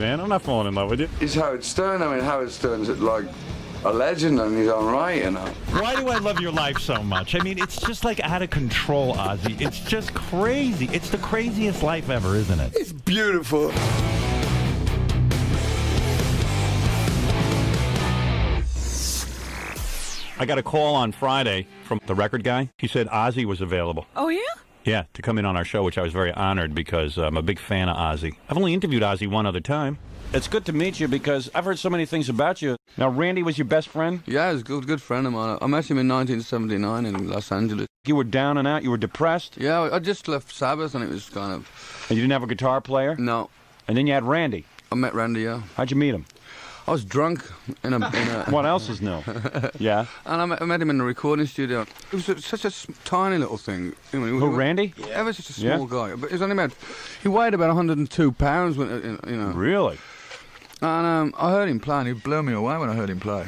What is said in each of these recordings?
Man, I'm not falling in love with you. He's Howard Stern. I mean, Howard Stern's like a legend in his own right, you know. Why do I love your life so much? I mean, it's just like out of control, Ozzy. It's just crazy. It's the craziest life ever, isn't it? It's beautiful. I got a call on Friday from the record guy. He said Ozzy was available. Oh, yeah? Yeah, to come in on our show, which I was very honored because I'm a big fan of Ozzy. I've only interviewed Ozzy one other time. It's good to meet you because I've heard so many things about you. Now, Randy was your best friend? Yeah, he's a good friend of mine. I met him in 1979 in Los Angeles. You were down and out? You were depressed? Yeah, I just left Sabbath and it was kind of... And you didn't have a guitar player? No. And then you had Randy? I met Randy, yeah. How'd you meet him? I was drunk in a What else is new? Yeah? And I met him in the recording studio. It was such a tiny little thing. Who, Randy? Yeah. Ever such a small guy. But he weighed about 102 pounds, when, you know. Really? And I heard him play, and he blew me away when I heard him play.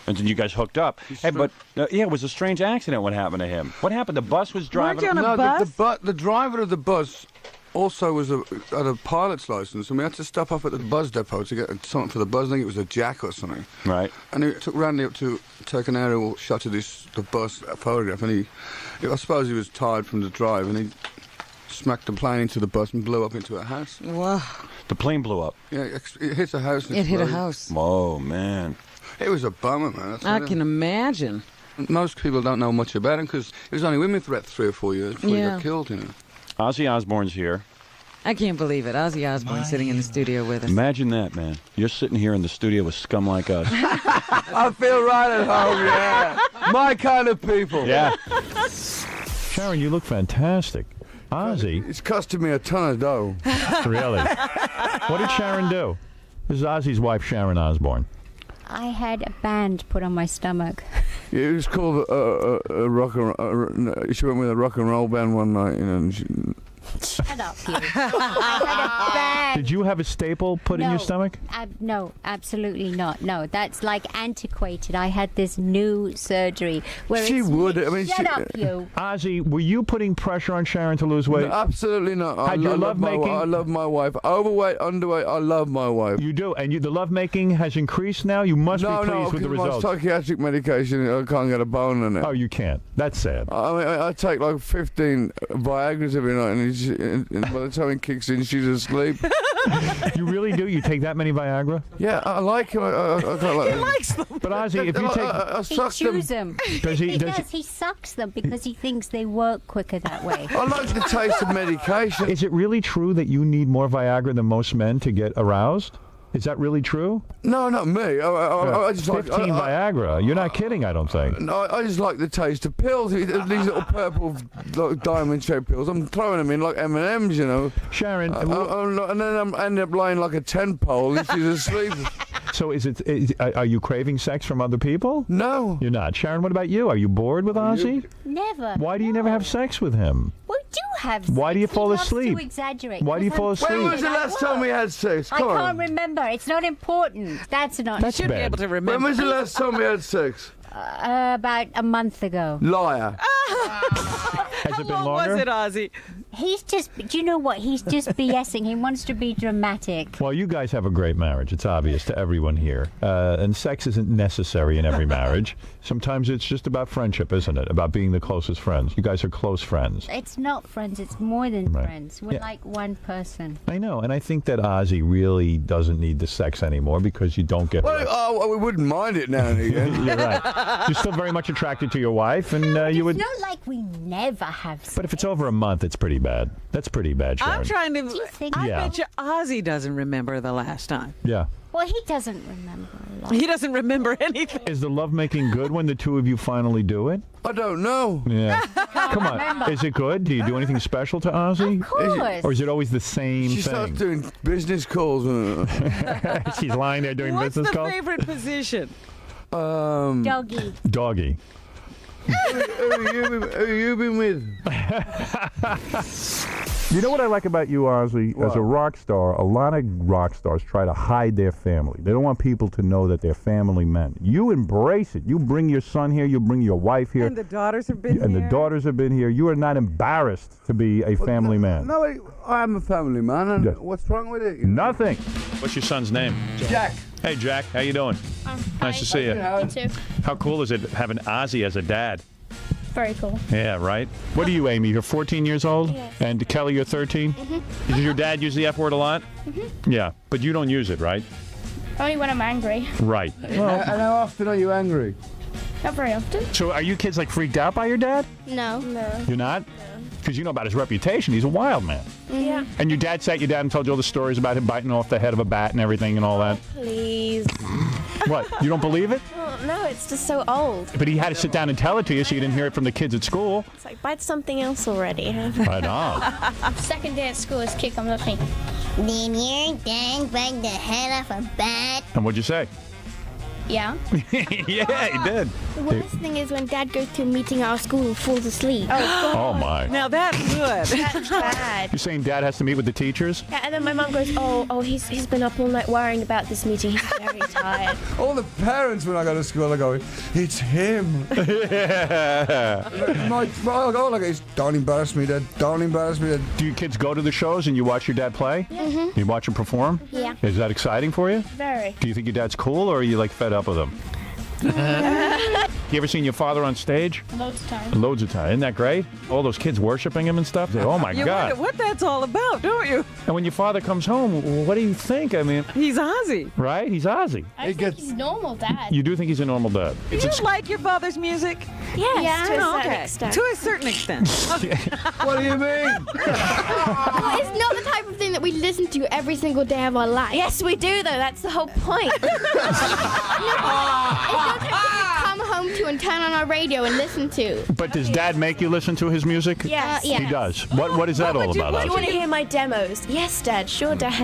And then you guys hooked up. Hey, but, yeah, it was a strange accident what happened to him. What happened? The bus was driving... Weren't you on a bus? The driver of the bus also had a pilot's license, and we had to stop off at the bus depot to get something for the bus. I think it was a jack or something. Right. And he took Randy up to take an aerial shot of the bus photograph, and I suppose he was tired from the drive, and he smacked the plane into the bus and blew up into a house. Wow. The plane blew up? Yeah, it hit a house. It hit a house. Oh, man. It was a bummer, man. I can imagine. Most people don't know much about him because he was only with me for about 3 or 4 years before he got killed, you know. Ozzy Osbourne's here. I can't believe it. Ozzy Osbourne sitting in the studio with us. Imagine that, man. You're sitting here in the studio with scum like us. I feel right at home, yeah. My kind of people. Yeah. Sharon, you look fantastic. Ozzy? It's costing me a ton of dough. Really? What did Sharon do? This is Ozzy's wife, Sharon Osbourne. I had a band put on my stomach. It was called a rock and she went with a rock and roll band one night, you know. And Shut up, you. I had a band. Did you have a staple put in your stomach? No, absolutely not. No, that's like antiquated. I had this new surgery where she would. I mean, shut up, you. Ozzy, were you putting pressure on Sharon to lose weight? No, absolutely not. I love my wife. Overweight, underweight. I love my wife. You do, and the lovemaking has increased now. You must be pleased with the results. My psychiatric medication, I can't get a bone in it. Oh, you can't. That's sad. I mean, I take like 15 Viagra's every night, and by the time it kicks in, she's asleep. You really do? You take that many Viagra? Yeah, I like him. I don't like He likes them. But Ozzy, if you take... He chews them. Does he? He sucks them because he thinks they work quicker that way. I like the taste of medication. Is it really true that you need more Viagra than most men to get aroused? Is that really true? No, not me. I just 15 like Viagra. You're not kidding, I don't think. No, I just like the taste of pills. These little purple, like, diamond-shaped pills. I'm throwing them in like M&Ms, you know. Sharon, and then I end up lying like a tent pole and she's asleep. So are you craving sex from other people? No. You're not. Sharon, what about you? Are you bored with Ozzy? Never. Why do you never have sex with him? We do have sex. Why do you fall asleep? He loves to exaggerate. Why do you fall asleep? When was the last time we had sex? I can't remember. It's not important. That's not. You should be able to remember. When was the last time we had sex? About a month ago. Liar. Has it been How long longer? was it, Ozzy? He's just, do you know what? He's just BSing. He wants to be dramatic. Well, you guys have a great marriage. It's obvious to everyone here. And sex isn't necessary in every marriage. Sometimes it's just about friendship, isn't it? About being the closest friends. You guys are close friends. It's not friends. It's more than friends. We're like one person. I know, and I think that Ozzy really doesn't need the sex anymore because you don't get... Well, we wouldn't mind it now and again. You're right. You're still very much attracted to your wife, and you would... It's not like we never have sex. But if it's over a month, it's pretty bad. That's pretty bad, Sharon. I'm trying to... Do you think? I Yeah. bet you Ozzy doesn't remember the last time. Yeah. Well, he doesn't remember a lot. He doesn't remember anything. Is the lovemaking good when the two of you finally do it? I don't know. Yeah. Come on. remember. Is it good? Do you do anything special to Ozzy? Of course. Or is it always the same She thing? starts doing business calls. She's lying there doing What's business the calls? favorite position? Doggy. Doggy. Who you been with? You know what I like about you, Ozzy? What? As a rock star, a lot of rock stars try to hide their family. They don't want people to know that they're family men. You embrace it. You bring your son here. You bring your wife here. And the daughters have been here. And the daughters have been here. You are not embarrassed to be a family man. No, I am a family man, and Yeah. what's wrong with it? Nothing. What's your son's name? Jack. Hey, Jack. How you doing? Nice to see you. Yeah. You too. How cool is it having Ozzy as a dad? Very cool. Yeah, right? What are you, Amy? You're 14 years old? Yes. And Kelly, you're 13? Mm-hmm. Does your dad use the F word a lot? Mm-hmm. Yeah, but you don't use it, right? Only when I'm angry. Right. And how often are you angry? Not very often. So are you kids like freaked out by your dad? No. No. You're not? Because you know about his reputation. He's a wild man. Yeah. And your dad sat you down and told you all the stories about him biting off the head of a bat and everything and all that? Please. What? You don't believe it? Oh, no, it's just so old. But he had to sit down and tell it to you so you didn't hear it from the kids at school. It's like, bite something else already. Right on. Second day at school is kick on the feet. Did your dad bite the head off a bat? And what'd you say? Yeah. Yeah, he did. The worst thing is when Dad goes to a meeting at our school and falls asleep. Oh, my. Now that's good. That's bad. You're saying dad has to meet with the teachers? Yeah, and then my mum goes, oh, he's been up all night worrying about this meeting. He's very tired. All the parents when I go to school are going, it's him. Yeah. I go like, don't embarrass me, Dad. Don't embarrass me, Dad. Do you kids go to the shows and you watch your dad play? Mm-hmm. You watch him perform? Yeah. Is that exciting for you? Very. Do you think your dad's cool, or are you like fed up with him? You ever seen your father on stage? Loads of times. Loads of time. Isn't that great? All those kids worshiping him and stuff. Say, oh my You God. wonder what that's all about, don't you? And when your father comes home, what do you think? I mean, He's Ozzy. right? He's Ozzy. I think he's normal, Dad. You do think he's a normal dad? Do you like your father's music? Yes, Yeah. to a Oh, certain okay. extent. To a certain extent. What do you mean? It's not the type of thing that we listen to every single day of our life. Yes, we do, though. That's the whole point. It's not the type of thing we come home to and turn on our radio and listen to. But does dad make you listen to his music? Yes. Yeah. He does. What is that all about, Do you want Ozzy? to hear my demos? Yes, Dad. Sure, Dad.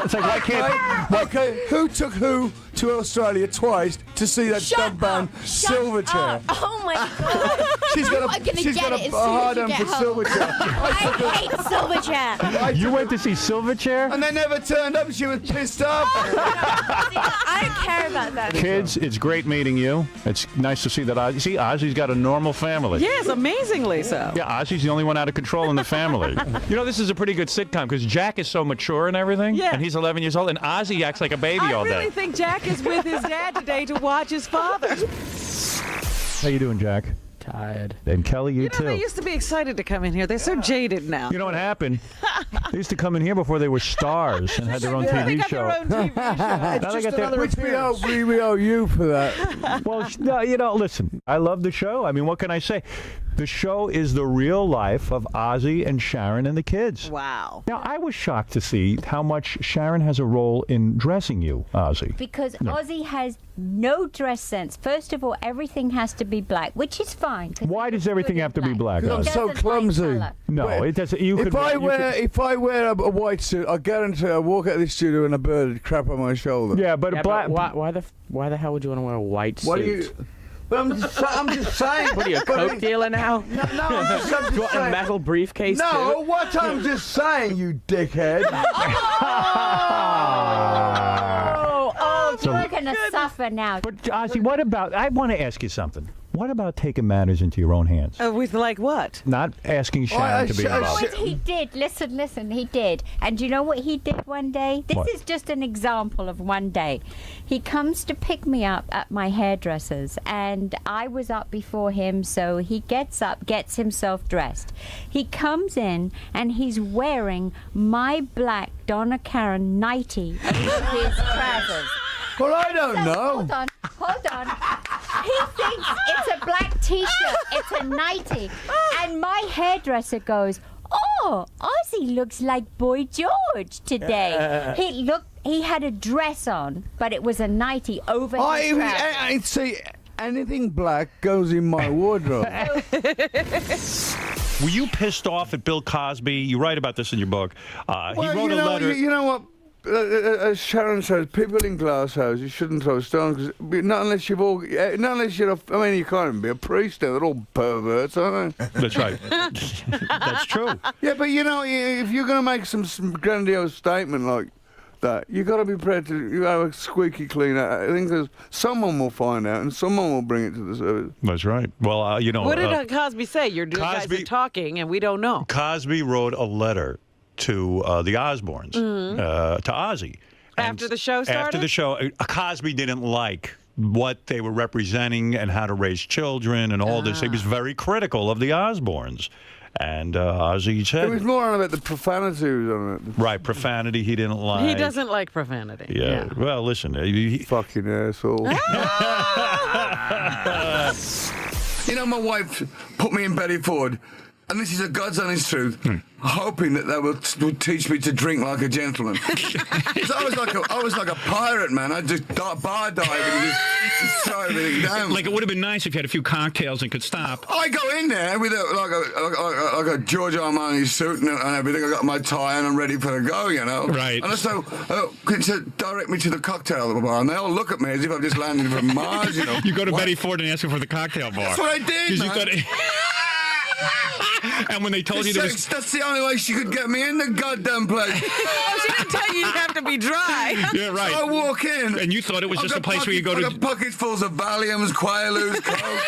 It's like, why can't... Okay, who took who to Australia twice to see that dub band Silverchair? Oh, my God. She's got are gonna she's get got it as a soon as hard you on get for home. Silverchair. I hate Silverchair. You went to see Silverchair? And they never turned up. She was pissed off. I don't care about that. Kids, it's great meeting you. It's nice to see that Ozzy. See, Ozzy's got a normal family. Yes, amazingly so. Yeah, Ozzy's the only one out of control in the family. You know, this is a pretty good sitcom because Jack is so mature and everything. Yeah. And he's 11 years old, and Ozzy acts like a baby I all really day. think Jack is with his dad today to watch his father. How you doing, Jack? Tired. And Kelly, you, You know, they too. used to be excited to come in here. They're so jaded now. You know what happened? They used to come in here before they were stars and had their own They TV got show. their own TV show. Now they got their, Which we owe you for that. well, no, you know, listen, I love the show. I mean, what can I say? The show is the real life of Ozzy and Sharon and the kids. Wow. Now, I was shocked to see how much Sharon has a role in dressing you, Ozzy. Because Ozzy has no dress sense. First of all, everything has to be black, which is fine. 'cause Why he does looks everything good in have to be black, He Ozzy? I'm so doesn't like clumsy. colour. No, it doesn't. You If could. I you wear a white suit, I guarantee I walk out of this studio and a bird would crap on my shoulder. yeah, but Yeah, black. but why the hell would you want to wear a white suit? What do you? But I'm just saying. What are you, a coke dealer now? No, I'm just Do you want a saying. metal briefcase No, too? what I'm just saying, you dickhead. You're going to suffer now. But Ozzy, what about? I want to ask you something. What about taking matters into your own hands? With like what? Not asking Sharon to be involved. What he did, listen, he did. And you know what he did one day? This What? is just an example of one day. He comes to pick me up at my hairdresser's, and I was up before him, so he gets up, gets himself dressed. He comes in, and he's wearing my black Donna Karan nightie over his trousers. Well, I don't know. Hold on. He thinks it's a black t-shirt. It's a nightie. And my hairdresser goes, oh, Ozzy looks like Boy George today. He had a dress on, but it was a nightie over his trousers. I see anything black goes in my wardrobe. Were you pissed off at Bill Cosby? You write about this in your book. He Well, wrote you a know, letter. You know what? as Sharon says, people in glass houses shouldn't throw stones, cause not unless you're I mean, you can't even be a priest. They're all perverts, aren't they? That's right. That's true. Yeah, but you know, if you're going to make some grandiose statement like that, you got to be prepared to. You have a squeaky clean. I think there's someone will find out, and someone will bring it to the service. That's right. Well, you know. What did Cosby say? Your guys are talking, and we don't know. Cosby wrote a letter to the Osbournes, to Ozzy. After the show started? After the show, Cosby didn't like what they were representing and how to raise children and all this. He was very critical of the Osbournes. And Ozzy said... It was more on about the profanity on it. Right, profanity he didn't like. He doesn't like profanity. Yeah. Well, listen. Fucking asshole. You know, my wife put me in Betty Ford, and this is a God's honest truth, hoping that they would teach me to drink like a gentleman. So I was like a pirate, man. I'd just bar dive and just throw everything down. Like, it would have been nice if you had a few cocktails and could stop. I go in there with like a Giorgio Armani suit and everything. I got my tie and I'm ready for the go, you know. Right. And so, direct me to the cocktail bar, and they all look at me as if I've just landed from Mars, you know. You go to Betty Ford and ask her for the cocktail bar. That's what I did, man. And when they told you that's the only way she could get me in the goddamn place. Oh, she didn't tell you you have to be dry. Yeah, right. So I walk in. And you thought it was just a place where you go to... I've got pockets full of Valiums, Quaaludes, Coke.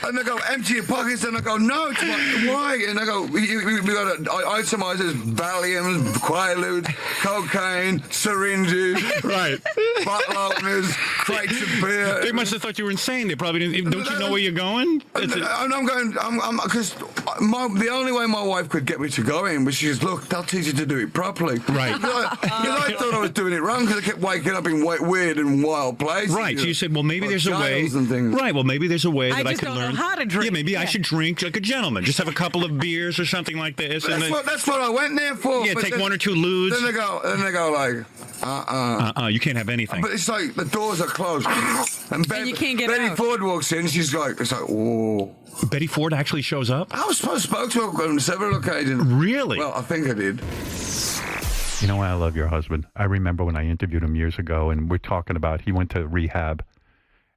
And they go, empty your pockets. And I go, no, it's why? And I go, we got to itemize as Valiums, Quaaludes, cocaine, syringes, right, bottle openers, crates of beer. They must have thought you were insane. They probably didn't. Don't you know where you're going? I'm going, because the only way my wife could get me to go in was she goes, look, they'll teach you to do it properly. Right. Because I thought I was doing it wrong because I kept waking up in weird and wild places. Right. So you said, well, maybe there's a way. Right. Well, maybe there's a way that I could learn how to drink. Yeah, maybe I should drink like a gentleman. Just have a couple of beers or something like this. That's what I went there for. Yeah, take one or two ludes. Then they go like, you can't have anything. But it's like the doors are closed, and you can't get Betty out. Ford walks in. It's like, whoa. Betty Ford actually shows up? I was spoke to her on several occasions. Really? Well, I think I did. You know why I love your husband? I remember when I interviewed him years ago, and we're talking about he went to rehab,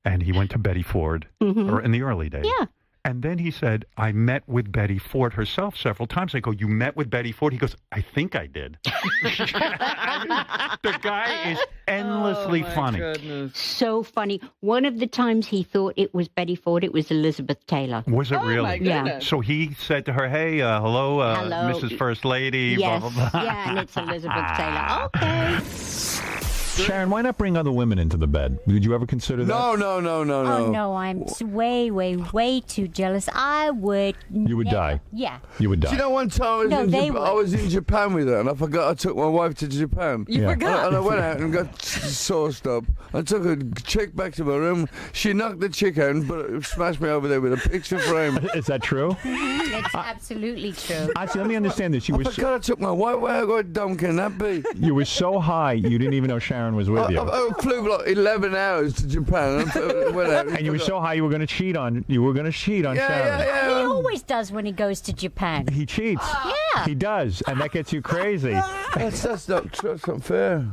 and he went to Betty Ford, or in the early days. Yeah. And then he said, I met with Betty Ford herself several times. I go, you met with Betty Ford? He goes, I think I did. The guy is endlessly funny. Goodness. So funny. One of the times he thought it was Betty Ford, it was Elizabeth Taylor. Was it really? My goodness. So he said to her, hey, hello, Mrs. First Lady, Yes. blah, blah, blah. Yeah, and it's Elizabeth Taylor. Okay. Sharon, why not bring other women into the bed? Did you ever consider that? No. Oh, no, I'm way too jealous. I would... You would die. Yeah. You would die. Do you know one time I was in Japan with her, and I forgot I took my wife to Japan. You forgot? And I went out and got sauced up. I took a chick back to my room. She knocked the chick out, but smashed me over there with a picture frame. Is that true? It's absolutely true. Actually, let me understand this. I forgot I took my wife. How dumb can that be? You were so high, you didn't even know Sharon was with you. I flew like 11 hours to Japan. And you were so high, you were going to cheat on. Sharon. He always does when he goes to Japan. He cheats. Yeah. He does, and that gets you crazy. That's not fair.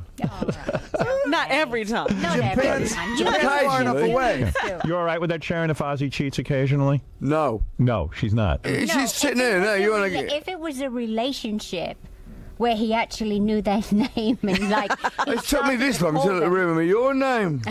Not every time. Not every time. You Far enough away. You all right with that, Sharon, if Ozzy cheats occasionally? No. No, she's not. She's sitting there. No, you want to get... If it was a relationship where he actually knew their name and like... It took me this long to remember your name.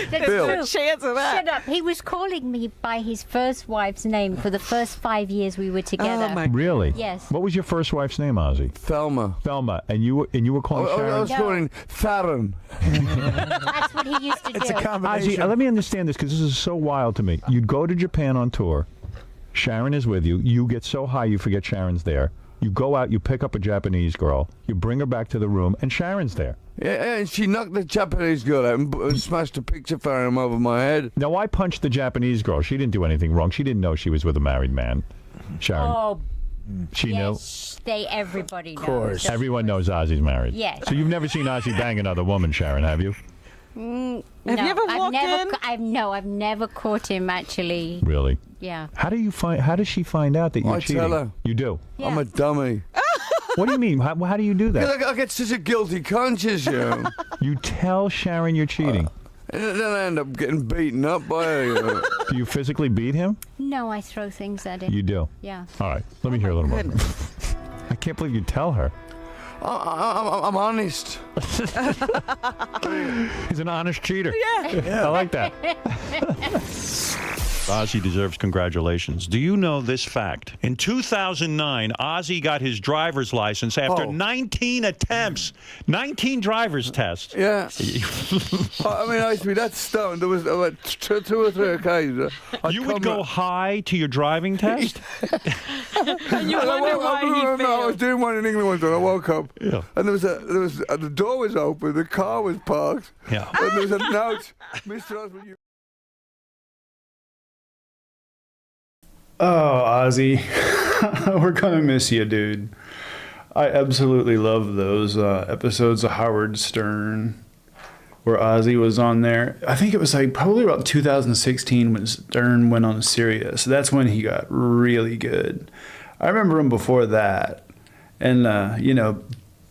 That's Bill. true. Chance of that. Shut up. He was calling me by his first wife's name for the first 5 years we were together. Oh, my Really? Yes. What was your first wife's name, Ozzy? Thelma. Thelma. And you were calling Sharon? I was calling Farron. That's what he used to do. Ozzy, let me understand this because this is so wild to me. You'd go to Japan on tour. Sharon is with you. You get so high you forget Sharon's there. You go out, you pick up a Japanese girl, you bring her back to the room, and Sharon's there. Yeah, and she knocked the Japanese girl out and smashed a picture frame over my head. Now, I punched the Japanese girl. She didn't do anything wrong. She didn't know she was with a married man. Sharon. Oh, she knew. Everybody knows. Of course. Everyone knows Ozzy's married. Yes. So you've never seen Ozzy bang another woman, Sharon, have you? Have you ever walked in? I've never caught him actually. Really? Yeah. How does she find out that you're cheating? I tell her. You do? I'm a dummy. What do you mean? How do you do that? I get such a guilty conscience, you. You tell Sharon you're cheating. And then I end up getting beaten up by her. Do you physically beat him? No, I throw things at him. You do? Yeah. All right. Let me hear a little more. I can't believe you tell her. I'm honest. He's an honest cheater. Yeah. I like that. Ozzy deserves congratulations. Do you know this fact? In 2009, Ozzy got his driver's license after 19 attempts, 19 driver's tests. Yeah. I mean, I used to be that stoned. There was about 2 or 3 occasions. You would go high to your driving test? And you wonder why he failed. I was doing one in England once, and I woke up, and the door was open, the car was parked, and there was a note, Mr. Osmond, you... Oh, Ozzy, we're gonna miss you, dude. I absolutely love those episodes of Howard Stern where Ozzy was on there. I think it was like probably about 2016 when Stern went on Sirius. That's when he got really good. I remember him before that, and you know,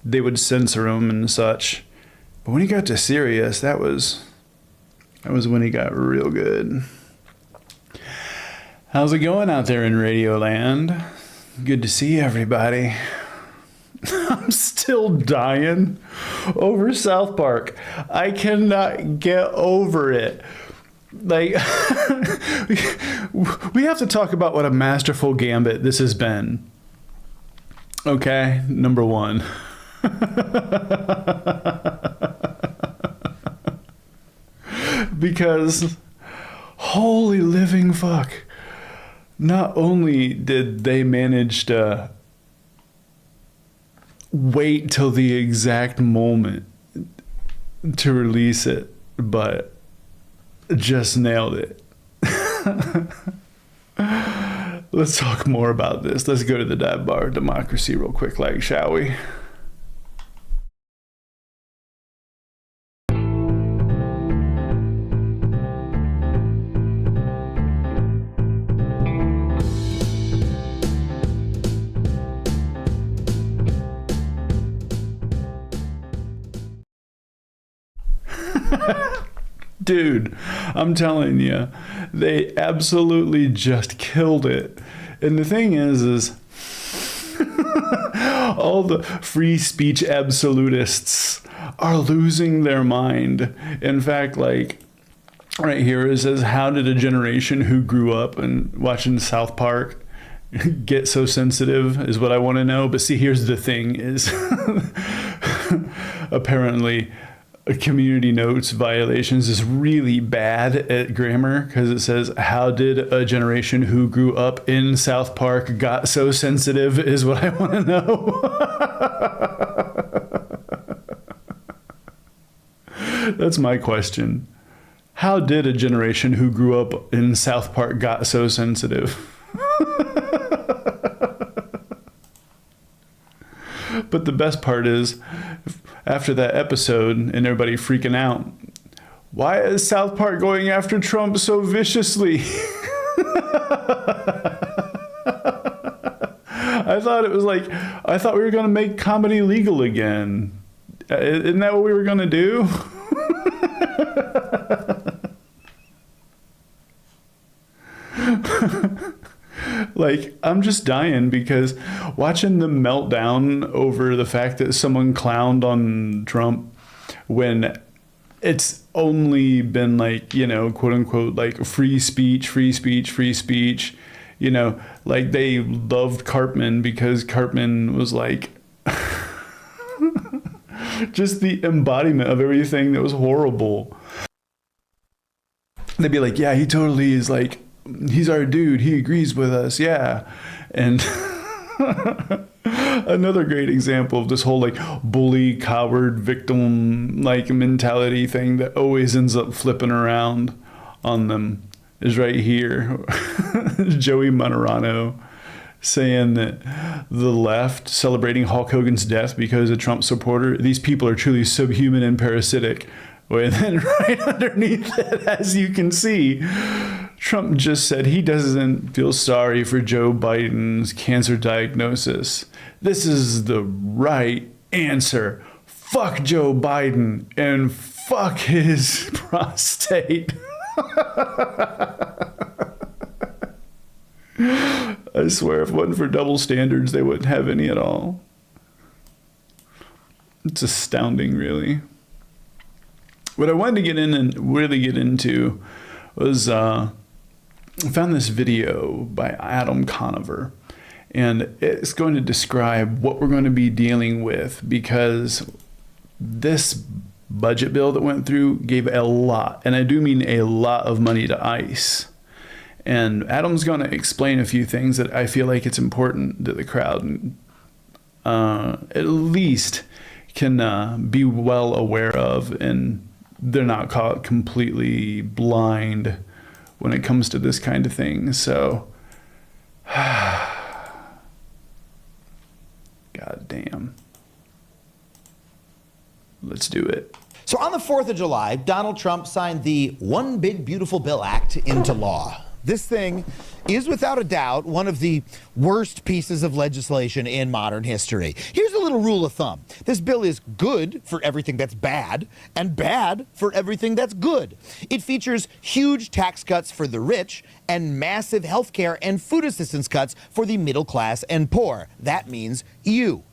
they would censor him and such. But when he got to Sirius, that was when he got real good. How's it going out there in Radioland? Good to see everybody. I'm still dying over South Park. I cannot get over it. Like, we have to talk about what a masterful gambit this has been. Okay, number one. Because, holy living fuck. Not only did they manage to wait till the exact moment to release it, but just nailed it. Let's talk more about this. Let's go to the dive bar of democracy real quick, like, shall we? Dude, I'm telling you, they absolutely just killed it. And the thing is all the free speech absolutists are losing their mind. In fact, like, right here it says, how did a generation who grew up and watching South Park get so sensitive is what I want to know. But see, here's the thing is apparently community notes violations is really bad at grammar, because it says, how did a generation who grew up in South Park got so sensitive is what I want to know. That's my question. How did a generation who grew up in South Park got so sensitive? But the best part is, after that episode and everybody freaking out, why is South Park going after Trump so viciously? I thought we were going to make comedy legal again. Isn't that what we were going to do? Like, I'm just dying because watching the meltdown over the fact that someone clowned on Trump when it's only been like, you know, quote unquote, like free speech, you know, like they loved Cartman because Cartman was like just the embodiment of everything that was horrible. They'd be like, yeah, he totally is like, he's our dude. He agrees with us. Yeah. And another great example of this whole like bully, coward, victim like mentality thing that always ends up flipping around on them is right here. Joey Monterano saying that the left celebrating Hulk Hogan's death because a Trump supporter, these people are truly subhuman and parasitic. And then right underneath it, as you can see, Trump just said he doesn't feel sorry for Joe Biden's cancer diagnosis. This is the right answer. Fuck Joe Biden and fuck his prostate. I swear, if it wasn't for double standards, they wouldn't have any at all. It's astounding, really. What I wanted to get in and really get into was I found this video by Adam Conover, and it's going to describe what we're going to be dealing with, because this budget bill that went through gave a lot, and I do mean a lot, of money to ICE. And Adam's going to explain a few things that I feel like it's important that the crowd at least can be well aware of, and they're not caught completely blind when it comes to this kind of thing. So, God damn. Let's do it. So on the 4th of July, Donald Trump signed the One Big Beautiful Bill Act into law. This thing is without a doubt one of the worst pieces of legislation in modern history. Here's a little rule of thumb. This bill is good for everything that's bad and bad for everything that's good. It features huge tax cuts for the rich and massive health care and food assistance cuts for the middle class and poor. That means you.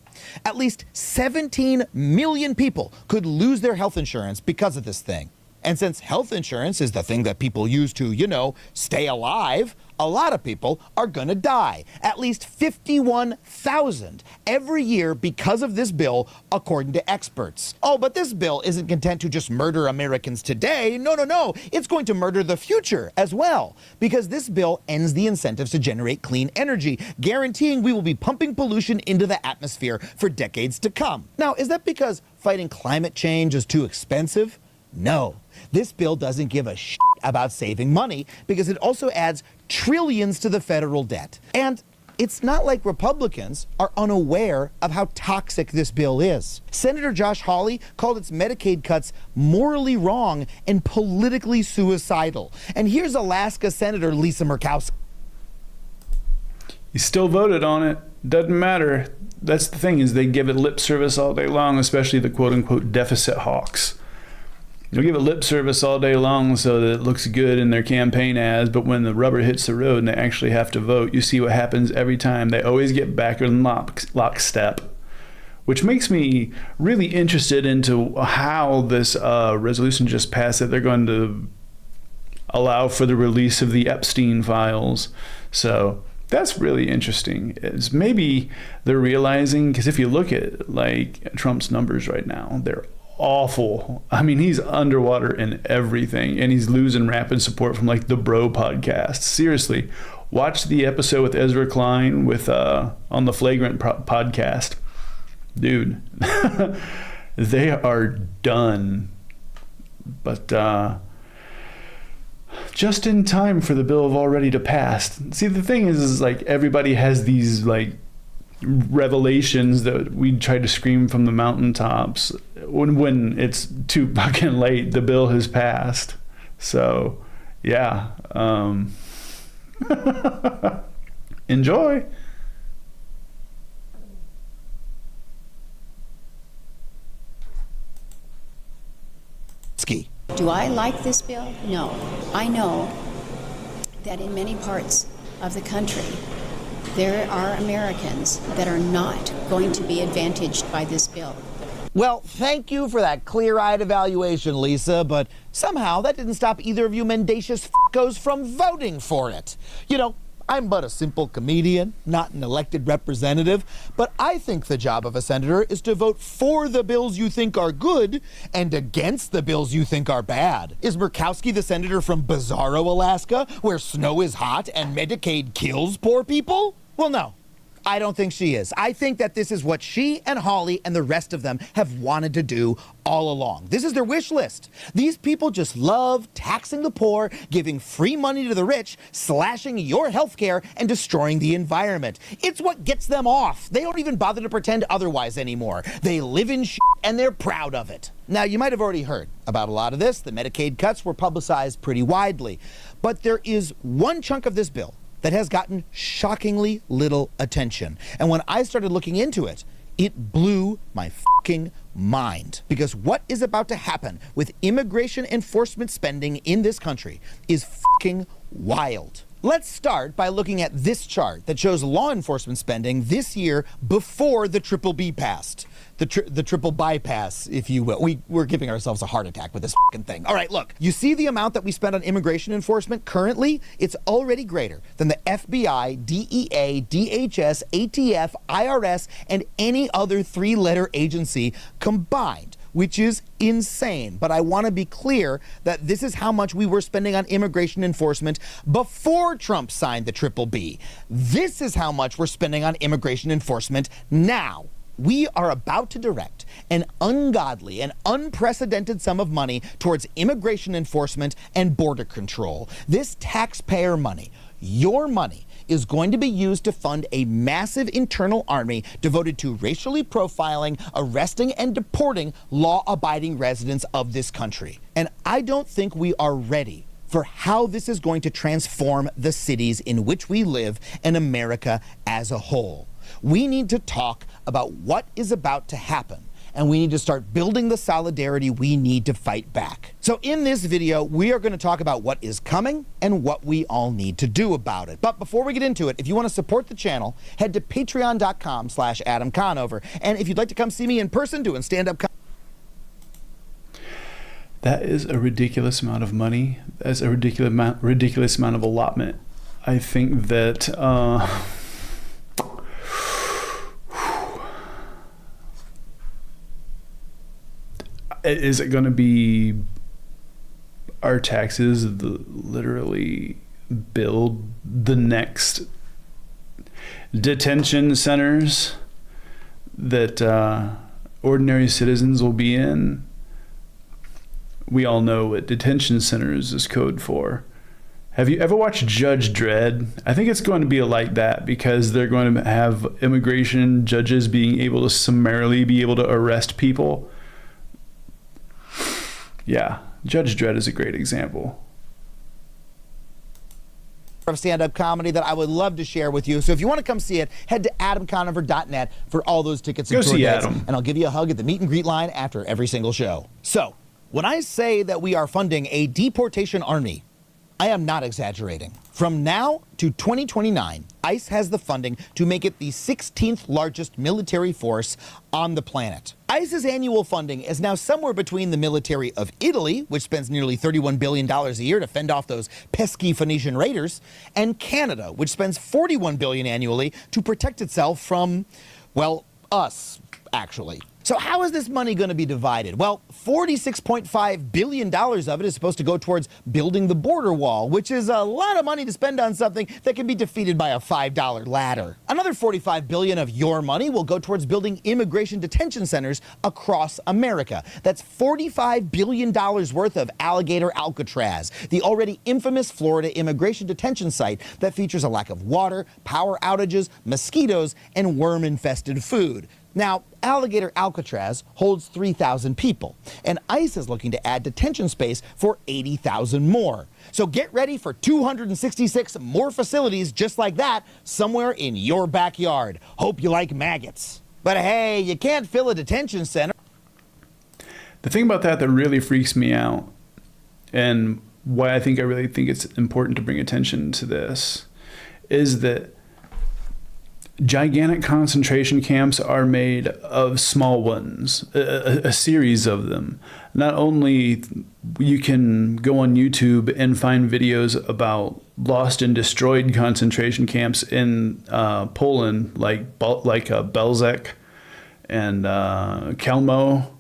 At least 17 million people could lose their health insurance because of this thing. And since health insurance is the thing that people use to, you know, stay alive, a lot of people are gonna die. At least 51,000 every year because of this bill, according to experts. Oh, but this bill isn't content to just murder Americans today. No, no, no. It's going to murder the future as well, because this bill ends the incentives to generate clean energy, guaranteeing we will be pumping pollution into the atmosphere for decades to come. Now, is that because fighting climate change is too expensive? No. This bill doesn't give a shit about saving money, because it also adds trillions to the federal debt. And it's not like Republicans are unaware of how toxic this bill is. Senator Josh Hawley called its Medicaid cuts morally wrong and politically suicidal. And here's Alaska Senator Lisa Murkowski. He still voted on it. Doesn't matter. That's the thing, is they give it lip service all day long, especially the quote-unquote deficit hawks. They'll give it lip service all day long so that it looks good in their campaign ads, but when the rubber hits the road and they actually have to vote, you see what happens every time. They always get back in lockstep, which makes me really interested into how this resolution just passed, that they're going to allow for the release of the Epstein files. So that's really interesting. It's maybe they're realizing, because if you look at like Trump's numbers right now, they're awful. I mean, he's underwater in everything, and he's losing rapid support from like the Bro podcast. Seriously, watch the episode with Ezra Klein with on the Flagrant podcast. Dude, they are done. But just in time for the bill of already to pass. See, the thing is like everybody has these like revelations that we try to scream from the mountaintops. When it's too fucking late, the bill has passed. So yeah, enjoy. Ski. Do I like this bill? No. I know that in many parts of the country there are Americans that are not going to be advantaged by this bill. Well, thank you for that clear-eyed evaluation, Lisa, but somehow that didn't stop either of you mendacious f***os from voting for it. You know, I'm but a simple comedian, not an elected representative, but I think the job of a senator is to vote for the bills you think are good and against the bills you think are bad. Is Murkowski the senator from Bizarro, Alaska, where snow is hot and Medicaid kills poor people? Well, no. I don't think she is. I think that this is what she and Holly and the rest of them have wanted to do all along. This is their wish list. These people just love taxing the poor, giving free money to the rich, slashing your health care, and destroying the environment. It's what gets them off. They don't even bother to pretend otherwise anymore. They live in shit and they're proud of it. Now, you might have already heard about a lot of this. The Medicaid cuts were publicized pretty widely. But there is one chunk of this bill that has gotten shockingly little attention. And when I started looking into it, it blew my fucking mind. Because what is about to happen with immigration enforcement spending in this country is fucking wild. Let's start by looking at this chart that shows law enforcement spending this year before the triple B passed. The triple bypass, if you will. We're giving ourselves a heart attack with this fucking thing. All right, look, you see the amount that we spend on immigration enforcement currently? It's already greater than the FBI, DEA, DHS, ATF, IRS, and any other three-letter agency combined, which is insane. But I want to be clear that this is how much we were spending on immigration enforcement before Trump signed the triple B. This is how much we're spending on immigration enforcement now. We are about to direct an ungodly and unprecedented sum of money towards immigration enforcement and border control. This taxpayer money, your money, is going to be used to fund a massive internal army devoted to racially profiling, arresting, and deporting law-abiding residents of this country. And I don't think we are ready for how this is going to transform the cities in which we live and America as a whole. We need to talk about what is about to happen, and we need to start building the solidarity we need to fight back. So in this video, we are going to talk about what is coming and what we all need to do about it. But before we get into it, if you want to support the channel, head to patreon.com/Adam Conover. And if you'd like to come see me in person doing stand-up That is a ridiculous amount of money. That's a ridiculous amount of allotment. I think that is it going to be our taxes that literally build the next detention centers that ordinary citizens will be in? We all know what detention centers is code for. Have you ever watched Judge Dredd? I think it's going to be like that, because they're going to have immigration judges being able to summarily be able to arrest people. Yeah, Judge Dredd is a great example of stand-up comedy that I would love to share with you. So if you want to come see it, head to adamconover.net for all those tickets and tour dates, and I'll give you a hug at the meet and greet line after every single show. So when I say that we are funding a deportation army, I am not exaggerating. From now to 2029, ICE has the funding to make it the 16th largest military force on the planet. ICE's annual funding is now somewhere between the military of Italy, which spends nearly $31 billion a year to fend off those pesky Phoenician raiders, and Canada, which spends $41 billion annually to protect itself from, well, us, actually. So how is this money going to be divided? Well, $46.5 billion of it is supposed to go towards building the border wall, which is a lot of money to spend on something that can be defeated by a $5 ladder. Another $45 billion of your money will go towards building immigration detention centers across America. That's $45 billion worth of Alligator Alcatraz, the already infamous Florida immigration detention site that features a lack of water, power outages, mosquitoes, and worm-infested food. Now, Alligator Alcatraz holds 3,000 people, and ICE is looking to add detention space for 80,000 more. So get ready for 266 more facilities just like that somewhere in your backyard. Hope you like maggots. But hey, you can't fill a detention center. The thing about that really freaks me out, and why I really think it's important to bring attention to this, is that gigantic concentration camps are made of small ones, a series of them. Not only you can go on YouTube and find videos about lost and destroyed concentration camps in Poland, like Belzec and Kelmo,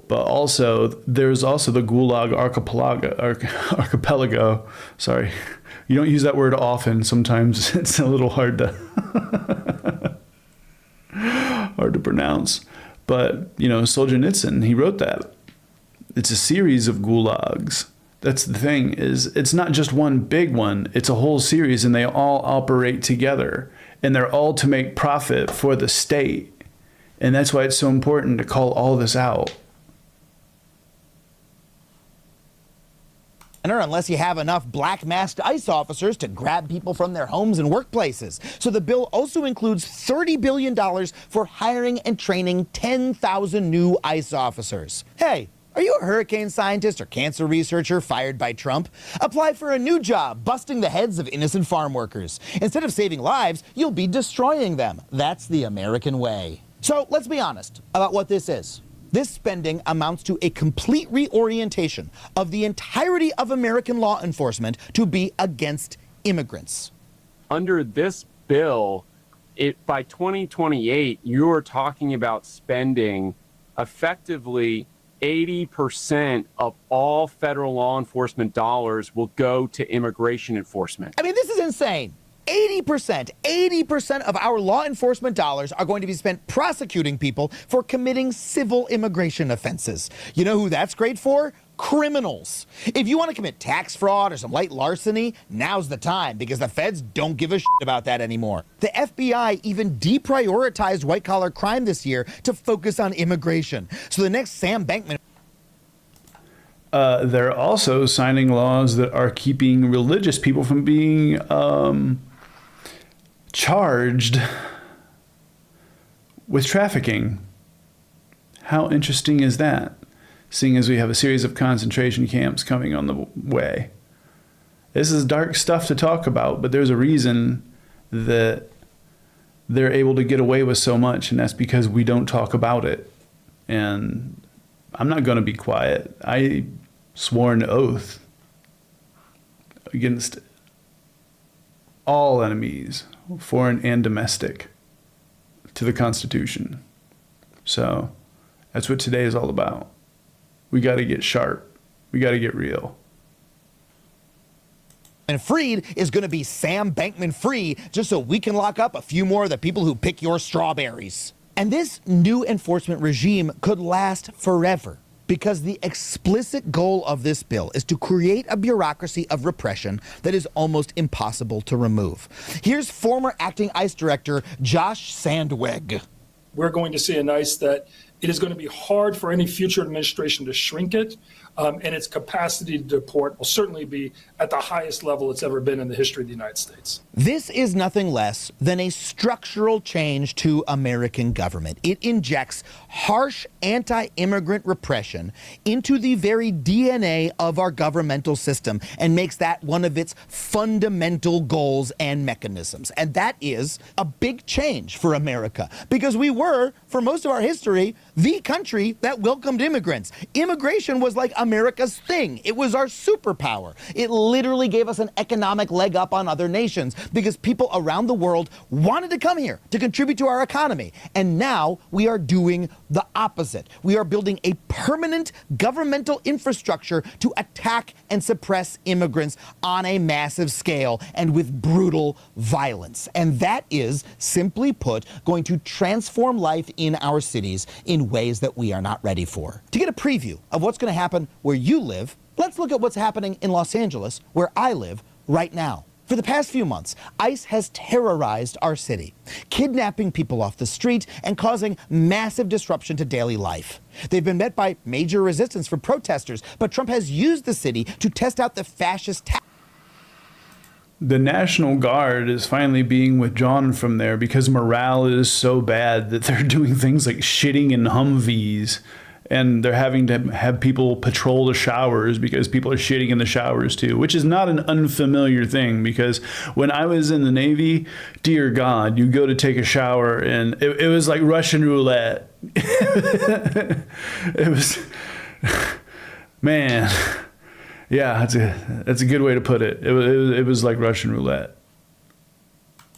but also there's also the Gulag Archipelago. Sorry. You don't use that word often. Sometimes it's a little hard to hard to pronounce. But, you know, Solzhenitsyn, he wrote that. It's a series of gulags. That's the thing, is it's not just one big one. It's a whole series, and they all operate together. And they're all to make profit for the state. And that's why it's so important to call all this out. Unless you have enough black masked ICE officers to grab people from their homes and workplaces. So the bill also includes $30 billion for hiring and training 10,000 new ICE officers. Hey, are you a hurricane scientist or cancer researcher fired by Trump? Apply for a new job busting the heads of innocent farm workers. Instead of saving lives, you'll be destroying them. That's the American way. So let's be honest about what this is. This spending amounts to a complete reorientation of the entirety of American law enforcement to be against immigrants. Under this bill, by 2028, you're talking about spending effectively 80% of all federal law enforcement dollars will go to immigration enforcement. I mean, this is insane. 80% of our law enforcement dollars are going to be spent prosecuting people for committing civil immigration offenses. You know who that's great for? Criminals. If you want to commit tax fraud or some light larceny, now's the time, because the feds don't give a shit about that anymore. The FBI even deprioritized white-collar crime this year to focus on immigration. So the next Sam Bankman... They're also signing laws that are keeping religious people from being charged with trafficking. How interesting is that? Seeing as we have a series of concentration camps coming on the way. This is dark stuff to talk about, but there's a reason that they're able to get away with so much, and that's because we don't talk about it. And I'm not going to be quiet. I swore an oath against all enemies, foreign and domestic, to the Constitution. So that's what today is all about. We got to get sharp. We got to get real. And Freed is going to be Sam Bankman free, just so we can lock up a few more of the people who pick your strawberries. And this new enforcement regime could last forever, because the explicit goal of this bill is to create a bureaucracy of repression that is almost impossible to remove. Here's former acting ICE director Josh Sandweg. We're going to see an ICE that it is going to be hard for any future administration to shrink it, and its capacity to deport will certainly be at the highest level it's ever been in the history of the United States. This is nothing less than a structural change to American government. It injects harsh anti-immigrant repression into the very DNA of our governmental system and makes that one of its fundamental goals and mechanisms. And that is a big change for America, because we were, for most of our history, the country that welcomed immigrants. Immigration was like America's thing. It was our superpower. It literally gave us an economic leg up on other nations because people around the world wanted to come here to contribute to our economy. And now we are doing the opposite. We are building a permanent governmental infrastructure to attack and suppress immigrants on a massive scale and with brutal violence. And that is, simply put, going to transform life in our cities in ways that we are not ready for. To get a preview of what's going to happen where you live, let's look at what's happening in Los Angeles, where I live right now. For the past few months, ICE has terrorized our city, kidnapping people off the street and causing massive disruption to daily life. They've been met by major resistance from protesters, but Trump has used the city to test out the fascist tactics. The National Guard is finally being withdrawn from there because morale is so bad that they're doing things like shitting in Humvees, and they're having to have people patrol the showers because people are shitting in the showers too, which is not an unfamiliar thing, because when I was in the Navy, dear God, you go to take a shower and it was like Russian roulette. It was, man. Yeah, that's a good way to put it. It was like Russian roulette.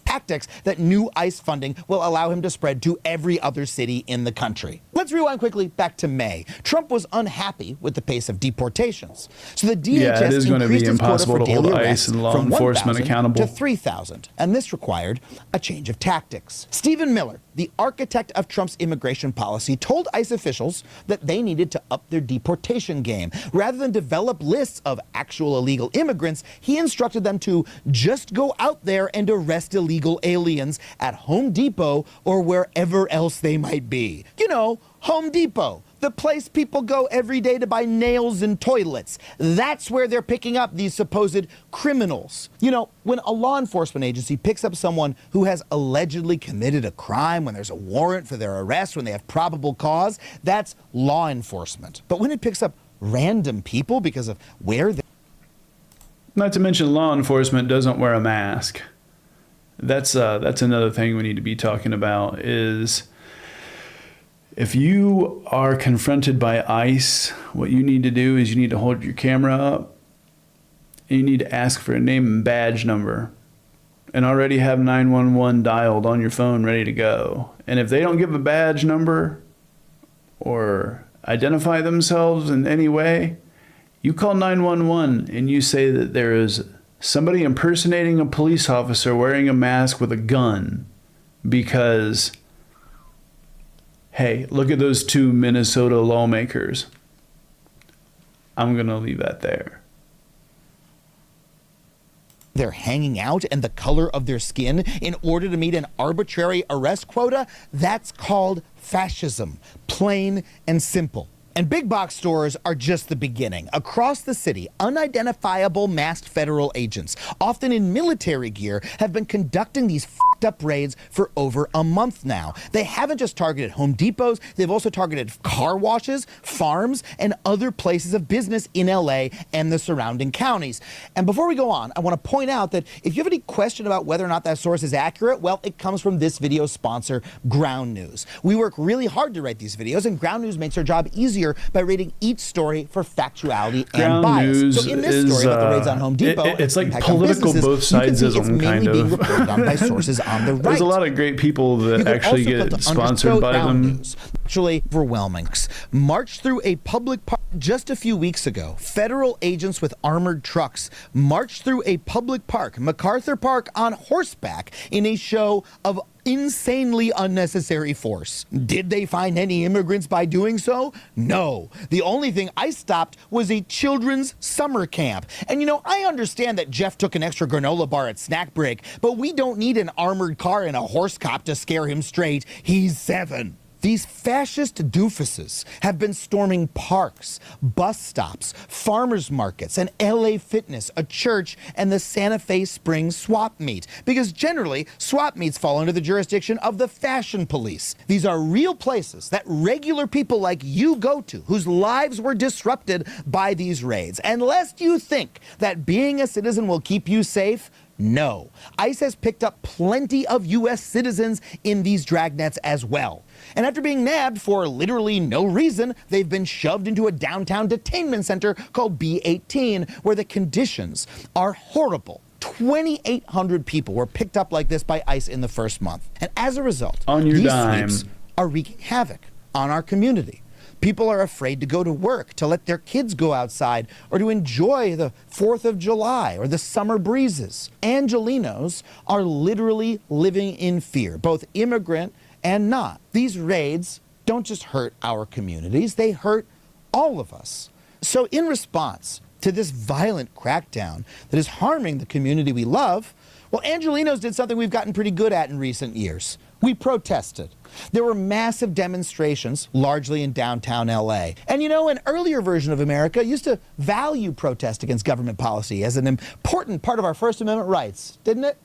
Tactics that new ICE funding will allow him to spread to every other city in the country. Let's rewind quickly back to May. Trump was unhappy with the pace of deportations. So the DHS increased its quota for daily arrests from 1,000 to 3,000. And this required a change of tactics. Stephen Miller, the architect of Trump's immigration policy, told ICE officials that they needed to up their deportation game. Rather than develop lists of actual illegal immigrants, he instructed them to just go out there and arrest illegal aliens at Home Depot or wherever else they might be. You know, Home Depot, the place people go every day to buy nails and toilets. That's where they're picking up these supposed criminals. You know, when a law enforcement agency picks up someone who has allegedly committed a crime, when there's a warrant for their arrest, when they have probable cause, that's law enforcement. But when it picks up random people because of where they... Not to mention law enforcement doesn't wear a mask. That's another thing we need to be talking about is... If you are confronted by ICE, what you need to do is you need to hold your camera up and you need to ask for a name and badge number and already have 911 dialed on your phone ready to go. And if they don't give a badge number or identify themselves in any way, you call 911 and you say that there is somebody impersonating a police officer wearing a mask with a gun because... Hey, look at those two Minnesota lawmakers. I'm going to leave that there. They're hanging out and the color of their skin in order to meet an arbitrary arrest quota, that's called fascism, plain and simple. And big box stores are just the beginning. Across the city, unidentifiable masked federal agents, often in military gear, have been conducting these up raids for over a month now. They haven't just targeted Home Depots, they've also targeted car washes, farms, and other places of business in LA and the surrounding counties. And before we go on, I want to point out that if you have any question about whether or not that source is accurate, well, it comes from this video's sponsor, Ground News. We work really hard to write these videos, and Ground News makes our job easier by rating each story for factuality and bias. So in this story about the raids on Home Depot, it's like political both sidesism, kind of. Being reported on by sources on the right. There's a lot of great people that actually get sponsored by them. Actually, overwhelming. Marched through a public park just a few weeks ago. Federal agents with armored trucks marched through a public park, MacArthur Park, on horseback in a show of insanely unnecessary force. Did they find any immigrants by doing so? No. The only thing I stopped was a children's summer camp. And you know, I understand that Jeff took an extra granola bar at snack break, but we don't need an armored car and a horse cop to scare him straight. He's 7. These fascist doofuses have been storming parks, bus stops, farmers markets, an LA Fitness, a church, and the Santa Fe Springs swap meet. Because generally, swap meets fall under the jurisdiction of the fashion police. These are real places that regular people like you go to, whose lives were disrupted by these raids. And lest you think that being a citizen will keep you safe, no. ICE has picked up plenty of U.S. citizens in these dragnets as well. And after being nabbed for literally no reason, they've been shoved into a downtown detainment center called B18, where the conditions are horrible. 2,800 people were picked up like this by ICE in the first month. And as a result, these sweeps are wreaking havoc on our community. People are afraid to go to work, to let their kids go outside, or to enjoy the 4th of July or the summer breezes. Angelenos are literally living in fear, both immigrant and not. These raids don't just hurt our communities, they hurt all of us. So in response to this violent crackdown that is harming the community we love, well, Angelenos did something we've gotten pretty good at in recent years. We protested. There were massive demonstrations, largely in downtown LA. And you know, an earlier version of America used to value protest against government policy as an important part of our First Amendment rights, didn't it?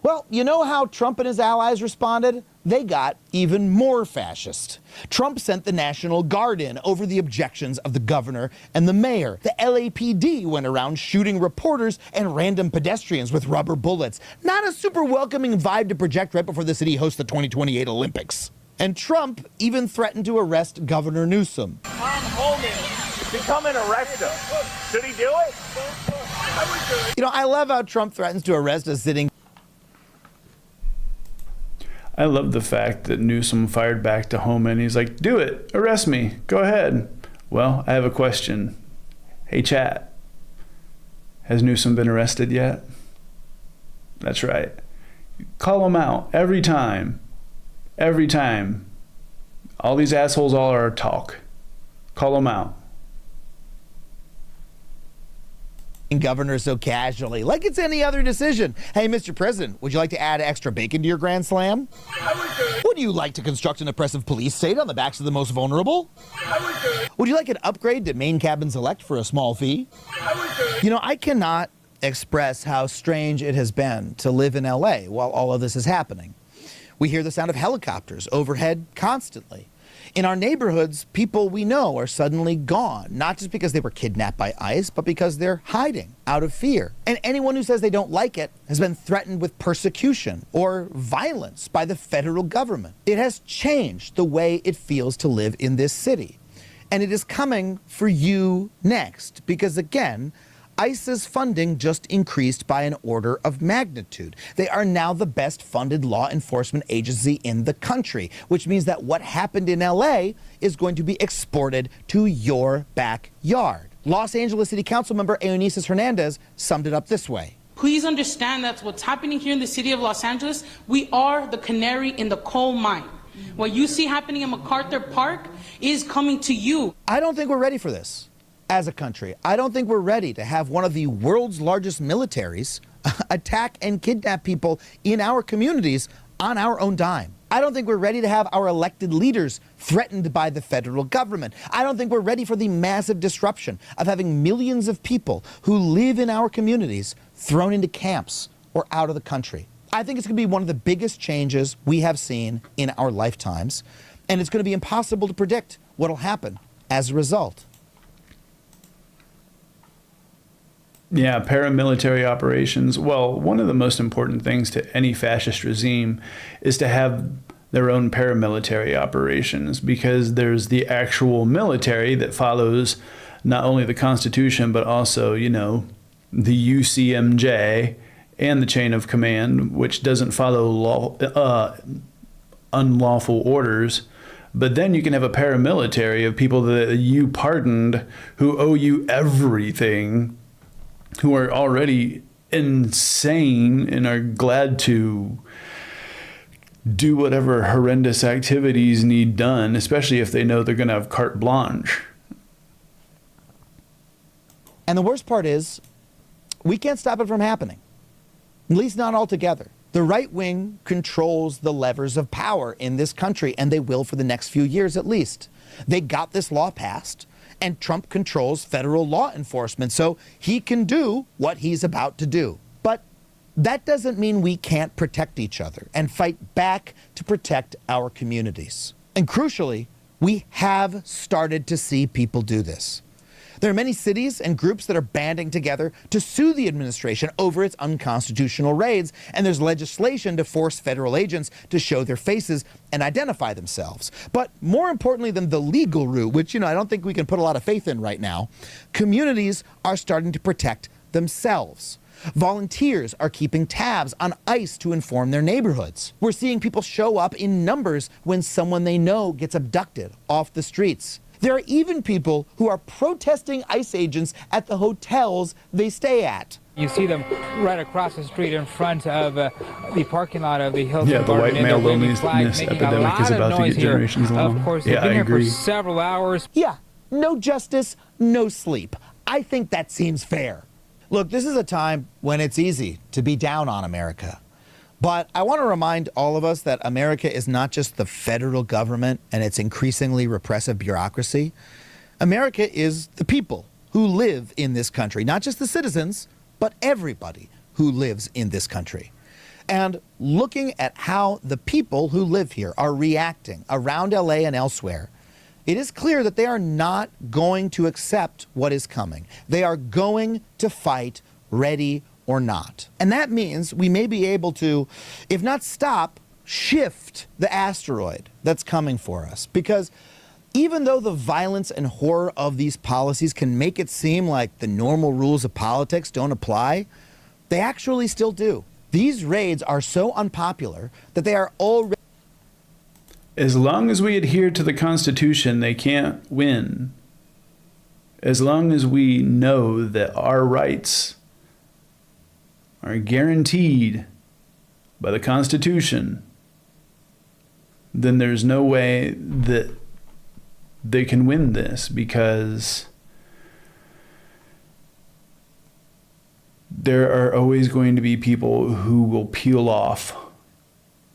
Well, you know how Trump and his allies responded? They got even more fascist. Trump sent the National Guard in over the objections of the governor and the mayor. The LAPD went around shooting reporters and random pedestrians with rubber bullets. Not a super welcoming vibe to project right before the city hosts the 2028 Olympics. And Trump even threatened to arrest Governor Newsom. Tom Homan to come and arrest him. Should he do it? You know, I love how Trump threatens to arrest a sitting. I love the fact that Newsom fired back to Homan. He's like, do it. Arrest me. Go ahead. Well, I have a question. Hey, chat. Has Newsom been arrested yet? That's right. Call him out every time. Every time. All these assholes all are talk. Call them out. Governor so casually, like it's any other decision. Hey, Mr. President, would you like to add extra bacon to your Grand Slam? Would you like to construct an oppressive police state on the backs of the most vulnerable? Would you like an upgrade to main cabin select for a small fee? You know, I cannot express how strange it has been to live in LA while all of this is happening. We hear the sound of helicopters overhead constantly. In our neighborhoods, people we know are suddenly gone, not just because they were kidnapped by ICE, but because they're hiding out of fear. And anyone who says they don't like it has been threatened with persecution or violence by the federal government. It has changed the way it feels to live in this city. And it is coming for you next, because again, ICE's funding just increased by an order of magnitude. They are now the best funded law enforcement agency in the country, which means that what happened in LA is going to be exported to your backyard. Los Angeles City Council member Eunices Hernandez summed it up this way. Please understand that what's happening here in the city of Los Angeles, we are the canary in the coal mine. What you see happening in MacArthur Park is coming to you. I don't think we're ready for this. As a country, I don't think we're ready to have one of the world's largest militaries attack and kidnap people in our communities on our own dime. I don't think we're ready to have our elected leaders threatened by the federal government. I don't think we're ready for the massive disruption of having millions of people who live in our communities thrown into camps or out of the country. I think it's going to be one of the biggest changes we have seen in our lifetimes, and it's going to be impossible to predict what will happen as a result. Yeah, paramilitary operations. Well, one of the most important things to any fascist regime is to have their own paramilitary operations, because there's the actual military that follows not only the Constitution, but also, you know, the UCMJ and the chain of command, which doesn't follow unlawful orders. But then you can have a paramilitary of people that you pardoned who owe you everything, who are already insane and are glad to do whatever horrendous activities need done, especially if they know they're going to have carte blanche. And the worst part is, we can't stop it from happening, at least not altogether. The right wing controls the levers of power in this country, and they will for the next few years at least. They got this law passed, and Trump controls federal law enforcement, so he can do what he's about to do. But that doesn't mean we can't protect each other and fight back to protect our communities. And crucially, we have started to see people do this. There are many cities and groups that are banding together to sue the administration over its unconstitutional raids, and there's legislation to force federal agents to show their faces and identify themselves. But more importantly than the legal route, which, I don't think we can put a lot of faith in right now, communities are starting to protect themselves. Volunteers are keeping tabs on ICE to inform their neighborhoods. We're seeing people show up in numbers when someone they know gets abducted off the streets. There are even people who are protesting ICE agents at the hotels they stay at. You see them right across the street in front of the parking lot of the Hilton. Yeah, the white male loneliness epidemic is about to get generations long. Of course, they've been here for several hours. Yeah, no justice, no sleep. I think that seems fair. Look, this is a time when it's easy to be down on America. But I want to remind all of us that America is not just the federal government and its increasingly repressive bureaucracy. America is the people who live in this country, not just the citizens, but everybody who lives in this country. And looking at how the people who live here are reacting around LA and elsewhere, it is clear that they are not going to accept what is coming. They are going to fight, ready or not. And that means we may be able to, if not stop, shift the asteroid that's coming for us. Because even though the violence and horror of these policies can make it seem like the normal rules of politics don't apply, they actually still do. These raids are so unpopular that they are already... As long as we adhere to the Constitution, they can't win. As long as we know that our rights are guaranteed by the Constitution, then there's no way that they can win this, because there are always going to be people who will peel off.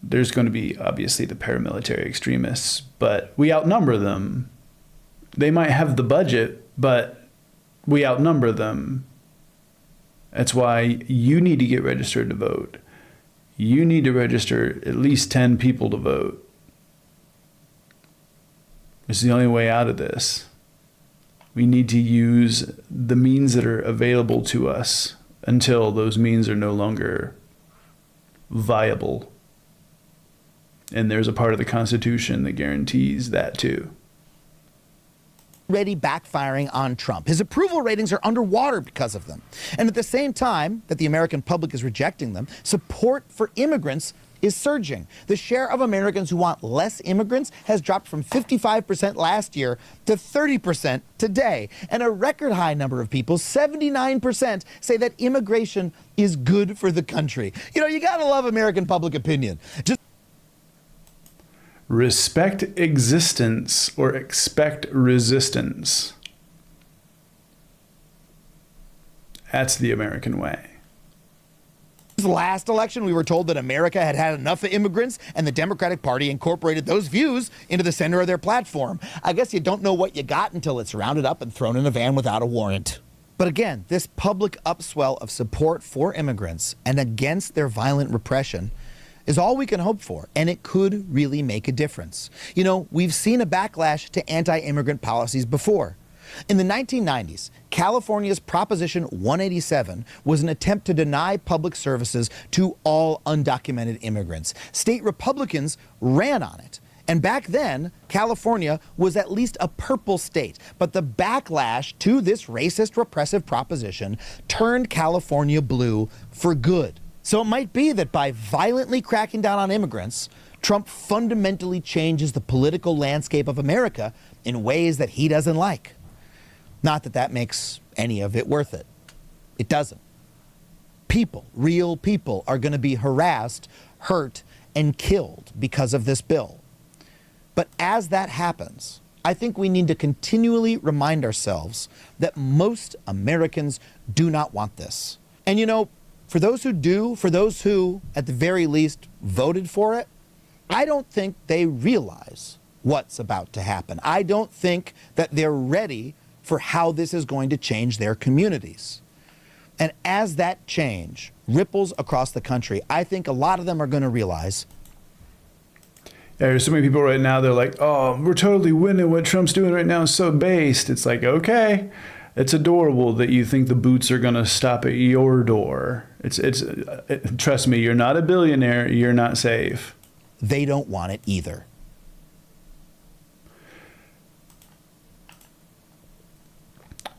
There's going to be, obviously, the paramilitary extremists, but we outnumber them. They might have the budget, but we outnumber them. That's why you need to get registered to vote. You need to register at least 10 people to vote. It's the only way out of this. We need to use the means that are available to us until those means are no longer viable. And there's a part of the Constitution that guarantees that too. Already backfiring on Trump. His approval ratings are underwater because of them. And at the same time that the American public is rejecting them, support for immigrants is surging. The share of Americans who want less immigrants has dropped from 55% last year to 30% today. And a record high number of people, 79%, say that immigration is good for the country. You know, you gotta love American public opinion. Just respect existence or expect resistance. That's the American way. The last election, we were told that America had had enough of immigrants, and the Democratic Party incorporated those views into the center of their platform. I guess you don't know what you got until it's rounded up and thrown in a van without a warrant. But again, this public upswell of support for immigrants and against their violent repression is all we can hope for, and it could really make a difference. You know, we've seen a backlash to anti-immigrant policies before. In the 1990s, California's Proposition 187 was an attempt to deny public services to all undocumented immigrants. State Republicans ran on it. And back then, California was at least a purple state. But the backlash to this racist, repressive proposition turned California blue for good. So it might be that by violently cracking down on immigrants, Trump fundamentally changes the political landscape of America in ways that he doesn't like. Not that that makes any of it worth it. It doesn't. People, real people, are going to be harassed, hurt, and killed because of this bill. But as that happens, I think we need to continually remind ourselves that most Americans do not want this. And you know, for those who do, for those who, at the very least, voted for it, I don't think they realize what's about to happen. I don't think that they're ready for how this is going to change their communities. And as that change ripples across the country, I think a lot of them are going to realize. Yeah, there's so many people right now, they're like, oh, we're totally winning. What Trump's doing right now is so based. It's like, okay, it's adorable that you think the boots are going to stop at your door. Trust me, you're not a billionaire. You're not safe. They don't want it either.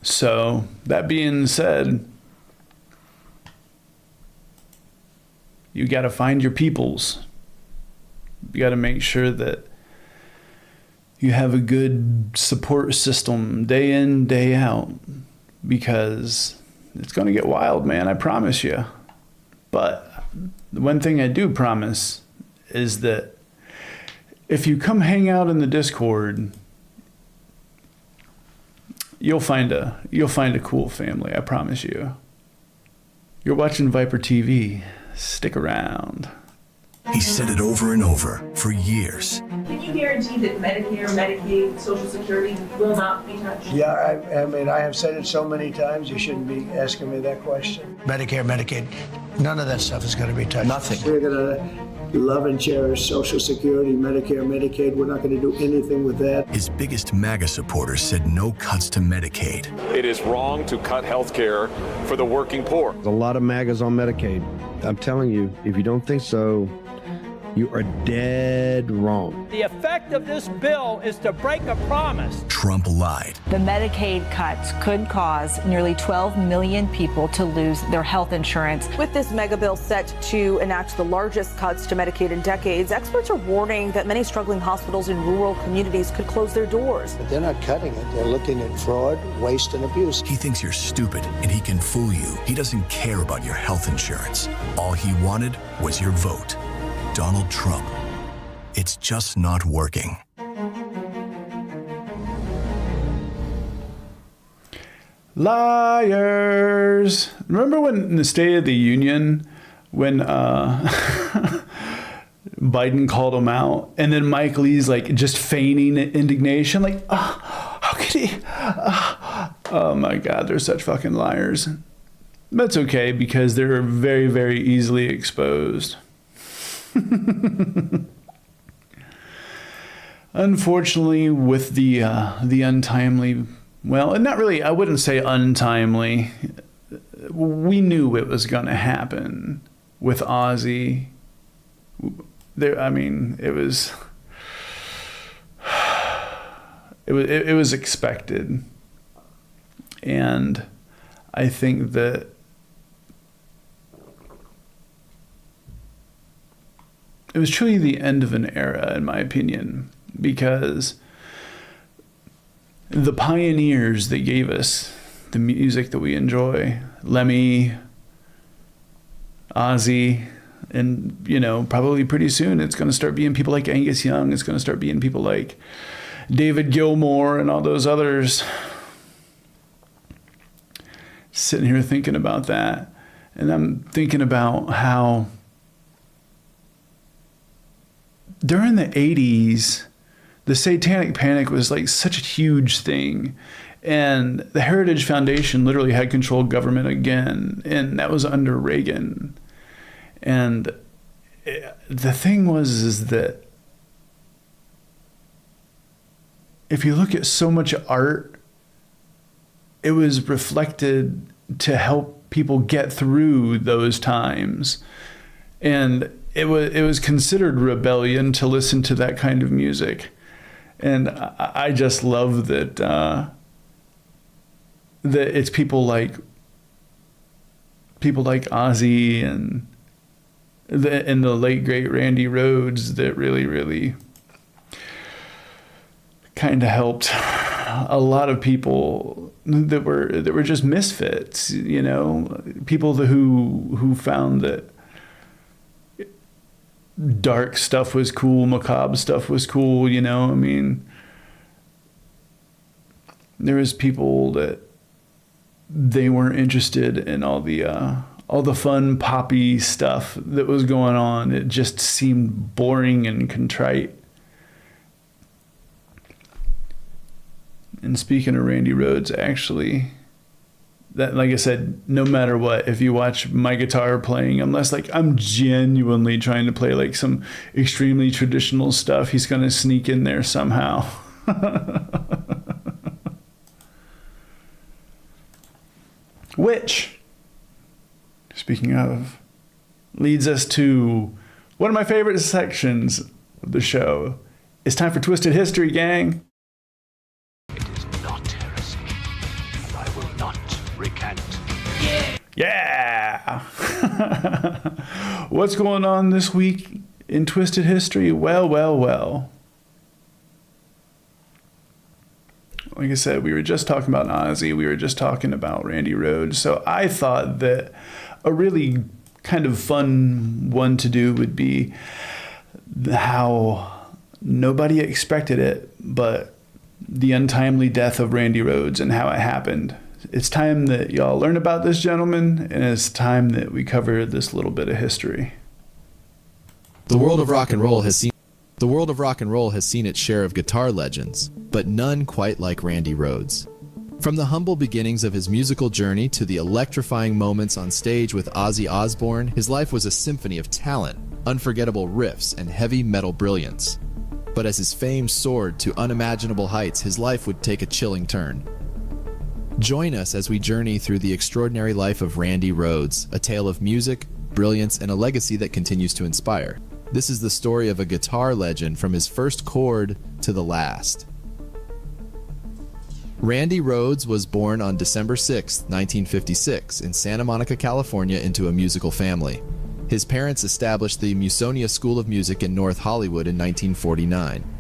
So, that being said, you got to find your peoples. You got to make sure that you have a good support system day in, day out, because it's going to get wild, man. I promise you. But the one thing I do promise is that if you come hang out in the Discord, you'll find a cool family. I promise you. You're watching ViperTV. Stick around. He said it over and over for years. Can you guarantee that Medicare, Medicaid, Social Security will not be touched? Yeah, I mean, I have said it so many times, you shouldn't be asking me that question. Medicare, Medicaid, none of that stuff is going to be touched. Nothing. We're going to love and cherish Social Security, Medicare, Medicaid. We're not going to do anything with that. His biggest MAGA supporters said no cuts to Medicaid. It is wrong to cut health care for the working poor. There's a lot of MAGAs on Medicaid. I'm telling you, if you don't think so, you are dead wrong. The effect of this bill is to break a promise. Trump lied. The Medicaid cuts could cause nearly 12 million people to lose their health insurance. With this mega bill set to enact the largest cuts to Medicaid in decades, experts are warning that many struggling hospitals in rural communities could close their doors. But they're not cutting it. They're looking at fraud, waste, and abuse. He thinks you're stupid and he can fool you. He doesn't care about your health insurance. All he wanted was your vote. Donald Trump it's just not working. Liars. Remember when in the State of the Union, when Biden called him out, and then Mike Lee's like just feigning indignation, like, how could he? Oh my God, they're such fucking liars. That's okay because they're very, very easily exposed. Unfortunately, with the untimely, well, not really, I wouldn't say untimely. We knew it was going to happen with Ozzy. I mean, it was expected. And I think that it was truly the end of an era, in my opinion, because the pioneers that gave us the music that we enjoy, Lemmy, Ozzy, and, you know, probably pretty soon it's going to start being people like Angus Young. It's going to start being people like David Gilmour and all those others. Sitting here thinking about that. And I'm thinking about how during the 80s, the Satanic Panic was like such a huge thing. And the Heritage Foundation literally had control of government again. And that was under Reagan. And the thing is that if you look at so much art, it was reflected to help people get through those times. And it was considered rebellion to listen to that kind of music. And I just love that that it's people like Ozzy and the late great Randy Rhoads that really kind of helped a lot of people that were just misfits, you know, people who found that dark stuff was cool, macabre stuff was cool, you know. I mean, there was people that they weren't interested in all the fun poppy stuff that was going on. It just seemed boring and contrite. And speaking of Randy Rhoads, actually, that, like I said, no matter what, if you watch my guitar playing, unless like I'm genuinely trying to play like some extremely traditional stuff, he's going to sneak in there somehow. Which, speaking of, leads us to one of my favorite sections of the show. It's time for Twisted History, gang. Yeah! What's going on this week in Twisted History? Well. Like I said, we were just talking about Ozzy. We were just talking about Randy Rhoads. So I thought that a really kind of fun one to do would be how nobody expected it, but the untimely death of Randy Rhoads and how it happened. It's time that y'all learn about this gentleman, and it's time that we cover this little bit of history. The world of rock and roll has seen its share of guitar legends, but none quite like Randy Rhoads. From the humble beginnings of his musical journey to the electrifying moments on stage with Ozzy Osbourne, his life was a symphony of talent, unforgettable riffs, and heavy metal brilliance. But as his fame soared to unimaginable heights, his life would take a chilling turn. Join us as we journey through the extraordinary life of Randy Rhoads, a tale of music, brilliance, and a legacy that continues to inspire. This is the story of a guitar legend from his first chord to the last. Randy Rhoads was born on December 6, 1956, in Santa Monica, California, into a musical family. His parents established the Musonia School of Music in North Hollywood in 1949.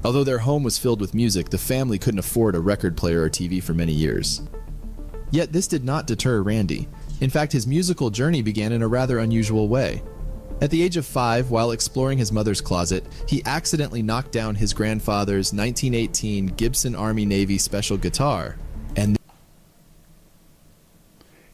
Although their home was filled with music, the family couldn't afford a record player or TV for many years. Yet this did not deter Randy. In fact, his musical journey began in a rather unusual way. At the age of 5, while exploring his mother's closet, he accidentally knocked down his grandfather's 1918 Gibson Army Navy special guitar, and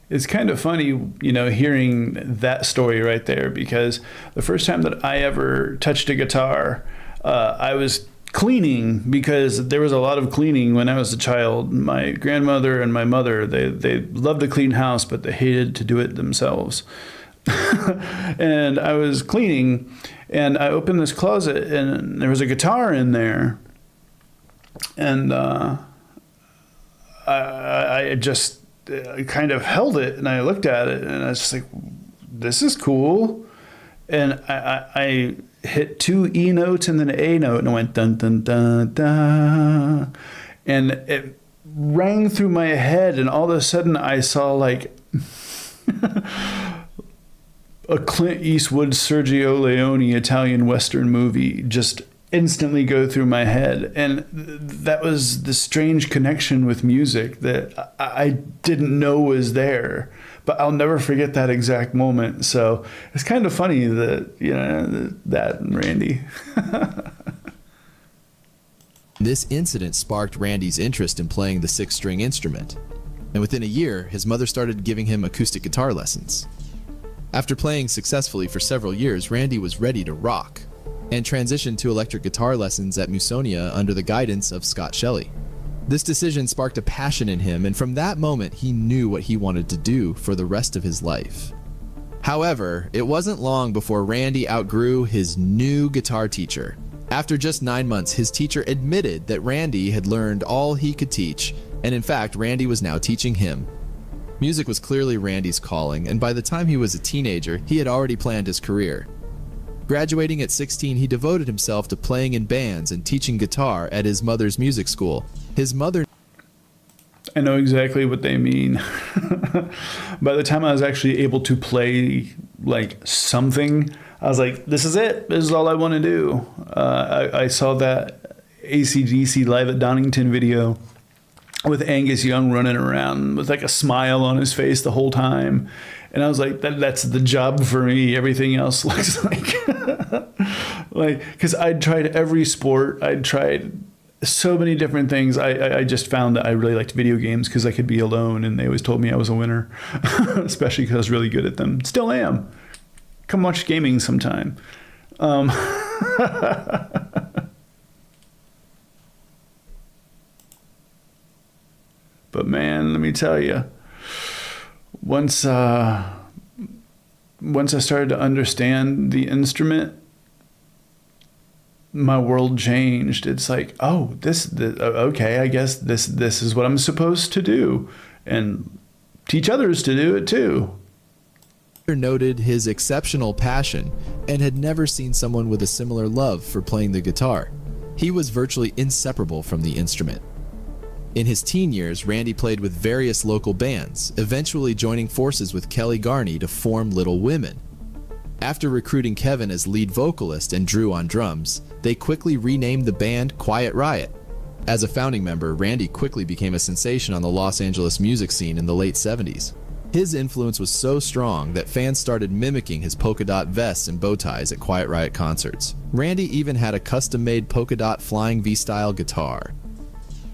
it's kind of funny, you know, hearing that story right there, because the first time that I ever touched a guitar, I was cleaning, because there was a lot of cleaning when I was a child. My grandmother and my mother, they loved to clean house, but they hated to do it themselves. And I was cleaning, and I opened this closet, and there was a guitar in there, and I just kind of held it, and I looked at it, and I was just like, this is cool. And I hit 2 E notes and then an A note, and I went dun dun dun dun, and it rang through my head, and all of a sudden I saw like a Clint Eastwood, Sergio Leone Italian Western movie just instantly go through my head. And that was the strange connection with music that I didn't know was there, but I'll never forget that exact moment. So it's kind of funny that, you know, that and Randy. this incident sparked Randy's interest in playing the 6-string instrument, and within a year, his mother started giving him acoustic guitar lessons. After playing successfully for several years, Randy was ready to rock, and transitioned to electric guitar lessons at Musonia under the guidance of Scott Shelley. This decision sparked a passion in him, and from that moment, he knew what he wanted to do for the rest of his life. However, it wasn't long before Randy outgrew his new guitar teacher. After just 9 months, his teacher admitted that Randy had learned all he could teach, and in fact, Randy was now teaching him. Music was clearly Randy's calling, and by the time he was a teenager, he had already planned his career. Graduating at 16, he devoted himself to playing in bands and teaching guitar at his mother's music school. His mother... I know exactly what they mean. By the time I was actually able to play like something, I was like, this is it. This is all I want to do. I saw that AC/DC Live at Donington video with Angus Young running around with like a smile on his face the whole time. And I was like, that's the job for me. Everything else looks like, because I'd tried every sport. I'd tried so many different things. I just found that I really liked video games because I could be alone, and they always told me I was a winner, especially because I was really good at them. Still am. Come watch gaming sometime. But man, let me tell you, once I started to understand the instrument, my world changed. It's like, oh, okay, I guess this is what I'm supposed to do, and teach others to do it too. Noted his exceptional passion and had never seen someone with a similar love for playing the guitar. He was virtually inseparable from the instrument. In his teen years, Randy played with various local bands, eventually joining forces with Kelly Garney to form Little Women. After recruiting Kevin as lead vocalist and Drew on drums, they quickly renamed the band Quiet Riot. As a founding member, Randy quickly became a sensation on the Los Angeles music scene in the late 70s. His influence was so strong that fans started mimicking his polka dot vests and bow ties at Quiet Riot concerts. Randy even had a custom-made polka dot flying V-style guitar.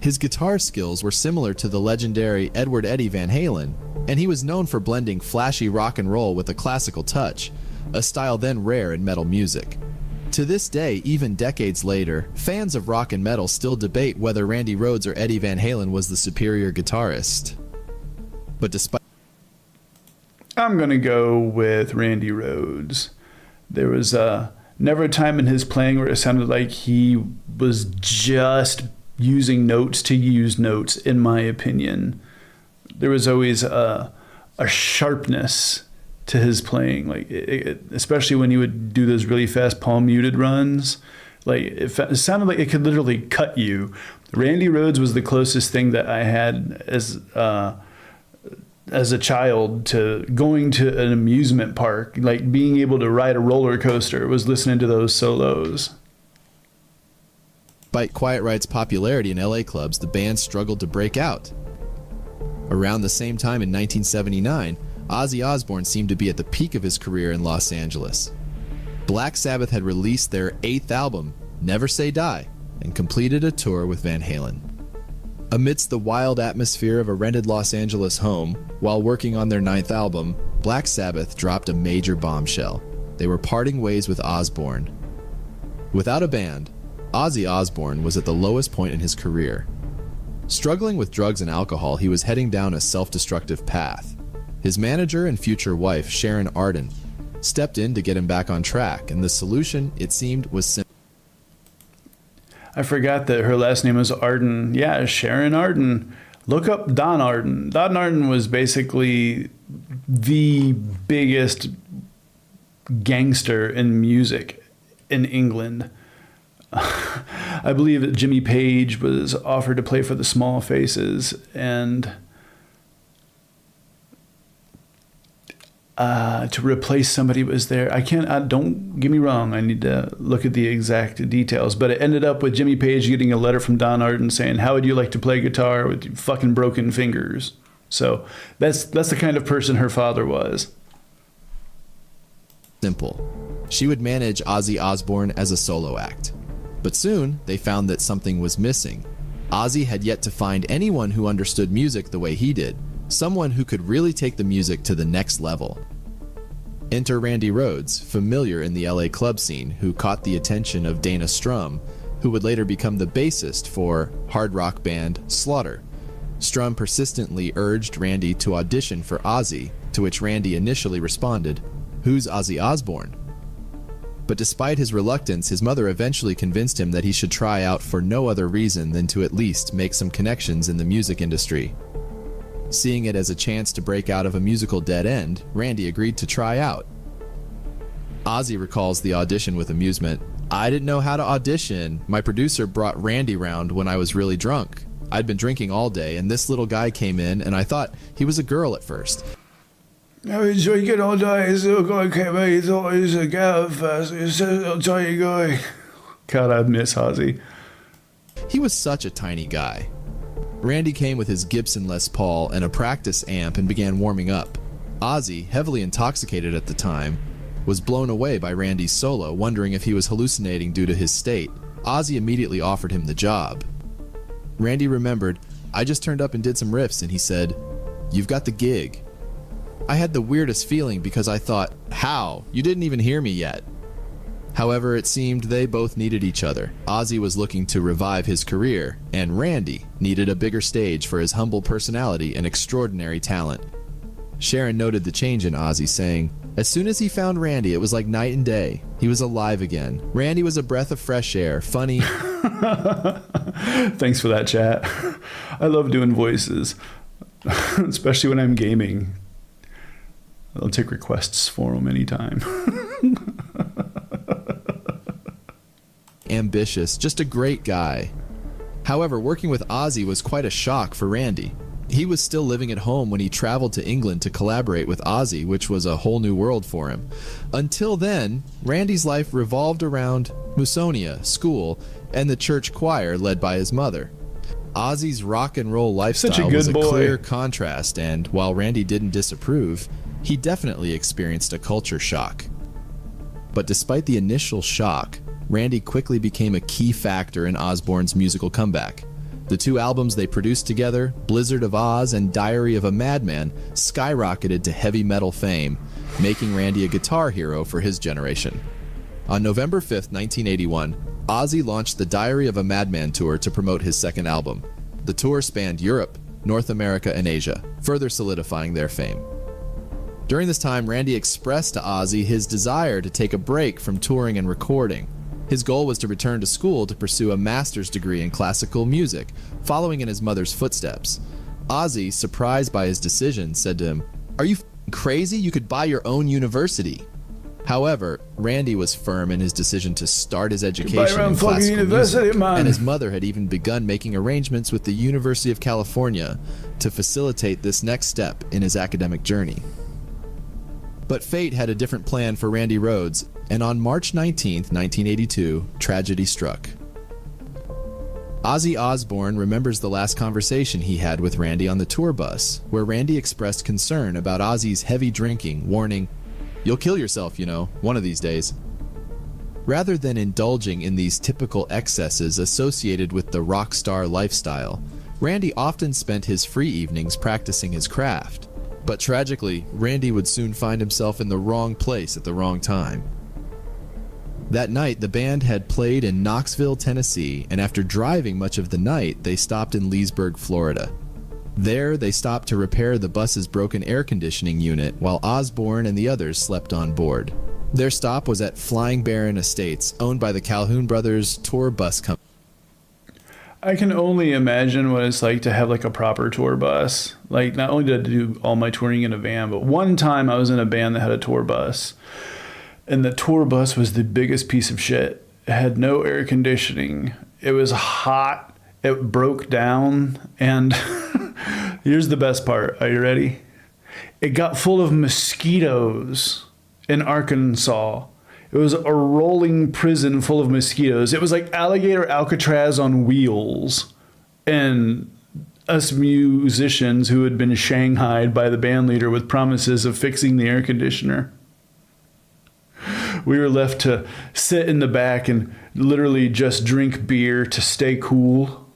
His guitar skills were similar to the legendary Edward Eddie Van Halen, and he was known for blending flashy rock and roll with a classical touch, a style then rare in metal music. To this day, even decades later, fans of rock and metal still debate whether Randy Rhoads or Eddie Van Halen was the superior guitarist. But despite... I'm going to go with Randy Rhoads. There was never a time in his playing where it sounded like he was just using notes to use notes, in my opinion. There was always a sharpness to his playing, like especially when he would do those really fast palm muted runs. Like it sounded like it could literally cut you. Randy Rhoads was the closest thing that I had as a child to going to an amusement park, like being able to ride a roller coaster, was listening to those solos. Despite Quiet Riot's popularity in LA clubs, the band struggled to break out. Around the same time in 1979, Ozzy Osbourne seemed to be at the peak of his career in Los Angeles. Black Sabbath had released their 8th album, Never Say Die, and completed a tour with Van Halen. Amidst the wild atmosphere of a rented Los Angeles home, while working on their 9th album, Black Sabbath dropped a major bombshell. They were parting ways with Osbourne. Without a band, Ozzy Osbourne was at the lowest point in his career. Struggling with drugs and alcohol, he was heading down a self-destructive path. His manager and future wife, Sharon Arden, stepped in to get him back on track, and the solution, it seemed, was simple. I forgot that her last name was Arden. Yeah, Sharon Arden. Look up Don Arden. Don Arden was basically the biggest gangster in music in England. I believe that Jimmy Page was offered to play for the Small Faces, and to replace somebody was there. Don't get me wrong, I need to look at the exact details, but it ended up with Jimmy Page getting a letter from Don Arden saying, how would you like to play guitar with your fucking broken fingers? So that's the kind of person her father was. Simple. She would manage Ozzy Osbourne as a solo act. But soon, they found that something was missing. Ozzy had yet to find anyone who understood music the way he did, someone who could really take the music to the next level. Enter Randy Rhoads, familiar in the LA club scene, who caught the attention of Dana Strum, who would later become the bassist for hard rock band Slaughter. Strum persistently urged Randy to audition for Ozzy, to which Randy initially responded, "Who's Ozzy Osbourne?" But despite his reluctance, his mother eventually convinced him that he should try out for no other reason than to at least make some connections in the music industry. Seeing it as a chance to break out of a musical dead end, Randy agreed to try out. Ozzy recalls the audition with amusement. "I didn't know how to audition. My producer brought Randy round when I was really drunk. I'd been drinking all day, and this little guy came in, and I thought he was a girl at first. I was drinking all day. This little guy came in. He thought he was a girl at first. He was a little tiny guy." God, I miss Ozzy. He was such a tiny guy. Randy came with his Gibson Les Paul and a practice amp and began warming up. Ozzy, heavily intoxicated at the time, was blown away by Randy's solo, wondering if he was hallucinating due to his state. Ozzy immediately offered him the job. Randy remembered, "I just turned up and did some riffs," and he said, "You've got the gig." I had the weirdest feeling because I thought, how? You didn't even hear me yet. However, it seemed they both needed each other. Ozzy was looking to revive his career, and Randy needed a bigger stage for his humble personality and extraordinary talent. Sharon noted the change in Ozzy, saying, "As soon as he found Randy, it was like night and day. He was alive again. Randy was a breath of fresh air, funny." Thanks for that, chat. I love doing voices, especially when I'm gaming. I'll take requests for them anytime. Ambitious, just a great guy. However, working with Ozzy was quite a shock for Randy. He was still living at home when he traveled to England to collaborate with Ozzy, which was a whole new world for him. Until then, Randy's life revolved around Musonia, school, and the church choir led by his mother. Ozzy's rock and roll lifestyle was a clear contrast, and while Randy didn't disapprove, he definitely experienced a culture shock. But despite the initial shock, Randy quickly became a key factor in Osbourne's musical comeback. The two albums they produced together, Blizzard of Oz and Diary of a Madman, skyrocketed to heavy metal fame, making Randy a guitar hero for his generation. On November 5th, 1981, Ozzy launched the Diary of a Madman tour to promote his second album. The tour spanned Europe, North America, and Asia, further solidifying their fame. During this time, Randy expressed to Ozzy his desire to take a break from touring and recording. His goal was to return to school to pursue a master's degree in classical music, following in his mother's footsteps. Ozzy, surprised by his decision, said to him, "Are you crazy? You could buy your own university." However, Randy was firm in his decision to start his education in classical music, and his mother had even begun making arrangements with the University of California to facilitate this next step in his academic journey. But fate had a different plan for Randy Rhoads, and on March 19, 1982, tragedy struck. Ozzy Osbourne remembers the last conversation he had with Randy on the tour bus, where Randy expressed concern about Ozzy's heavy drinking, warning, "You'll kill yourself, you know, one of these days." Rather than indulging in these typical excesses associated with the rock star lifestyle, Randy often spent his free evenings practicing his craft. But tragically, Randy would soon find himself in the wrong place at the wrong time. That night, the band had played in Knoxville, Tennessee, and after driving much of the night, they stopped in Leesburg, Florida. There, they stopped to repair the bus's broken air conditioning unit while Osborne and the others slept on board. Their stop was at Flying Baron Estates, owned by the Calhoun Brothers Tour Bus Company. I can only imagine what it's like to have like a proper tour bus. Like, not only did I do all my touring in a van, but one time I was in a band that had a tour bus. And the tour bus was the biggest piece of shit. It had no air conditioning. It was hot. It broke down. And here's the best part. Are you ready? It got full of mosquitoes in Arkansas. It was a rolling prison full of mosquitoes. It was like Alligator Alcatraz on wheels. And us musicians who had been shanghaied by the band leader with promises of fixing the air conditioner. We were left to sit in the back and literally just drink beer to stay cool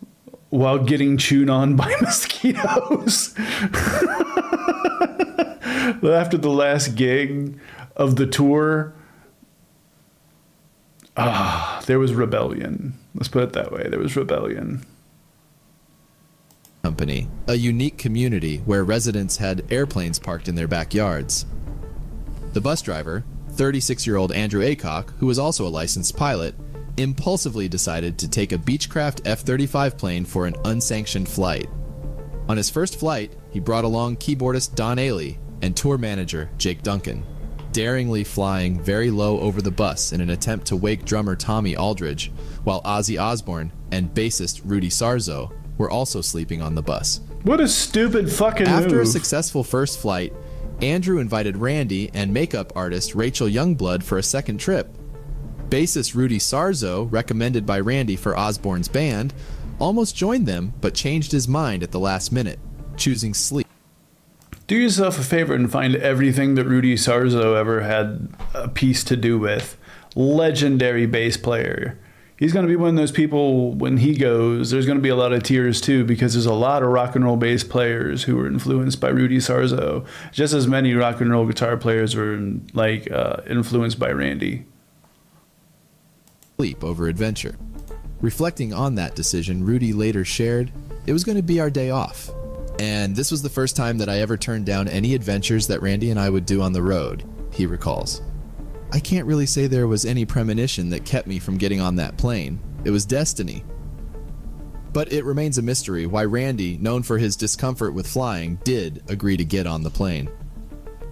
while getting chewed on by mosquitoes. After the last gig of the tour, there was rebellion. Let's put it that way. There was rebellion. Company, a unique community where residents had airplanes parked in their backyards. The bus driver, 36-year-old Andrew Aycock, who was also a licensed pilot, impulsively decided to take a Beechcraft F-35 plane for an unsanctioned flight. On his first flight, he brought along keyboardist Don Ailey and tour manager Jake Duncan, daringly flying very low over the bus in an attempt to wake drummer Tommy Aldridge, while Ozzy Osbourne and bassist Rudy Sarzo were also sleeping on the bus. What a stupid fucking move. After a successful first flight, Andrew invited Randy and makeup artist Rachel Youngblood for a second trip. Bassist Rudy Sarzo, recommended by Randy for Osbourne's band, almost joined them but changed his mind at the last minute, choosing sleep. Do yourself a favor and find everything that Rudy Sarzo ever had a piece to do with. Legendary bass player. He's going to be one of those people, when he goes, there's going to be a lot of tears too, because there's a lot of rock and roll bass players who were influenced by Rudy Sarzo, just as many rock and roll guitar players were influenced by Randy. Sleep over adventure. Reflecting on that decision, Rudy later shared, "It was going to be our day off. And this was the first time that I ever turned down any adventures that Randy and I would do on the road," he recalls. "I can't really say there was any premonition that kept me from getting on that plane. It was destiny." But it remains a mystery why Randy, known for his discomfort with flying, did agree to get on the plane.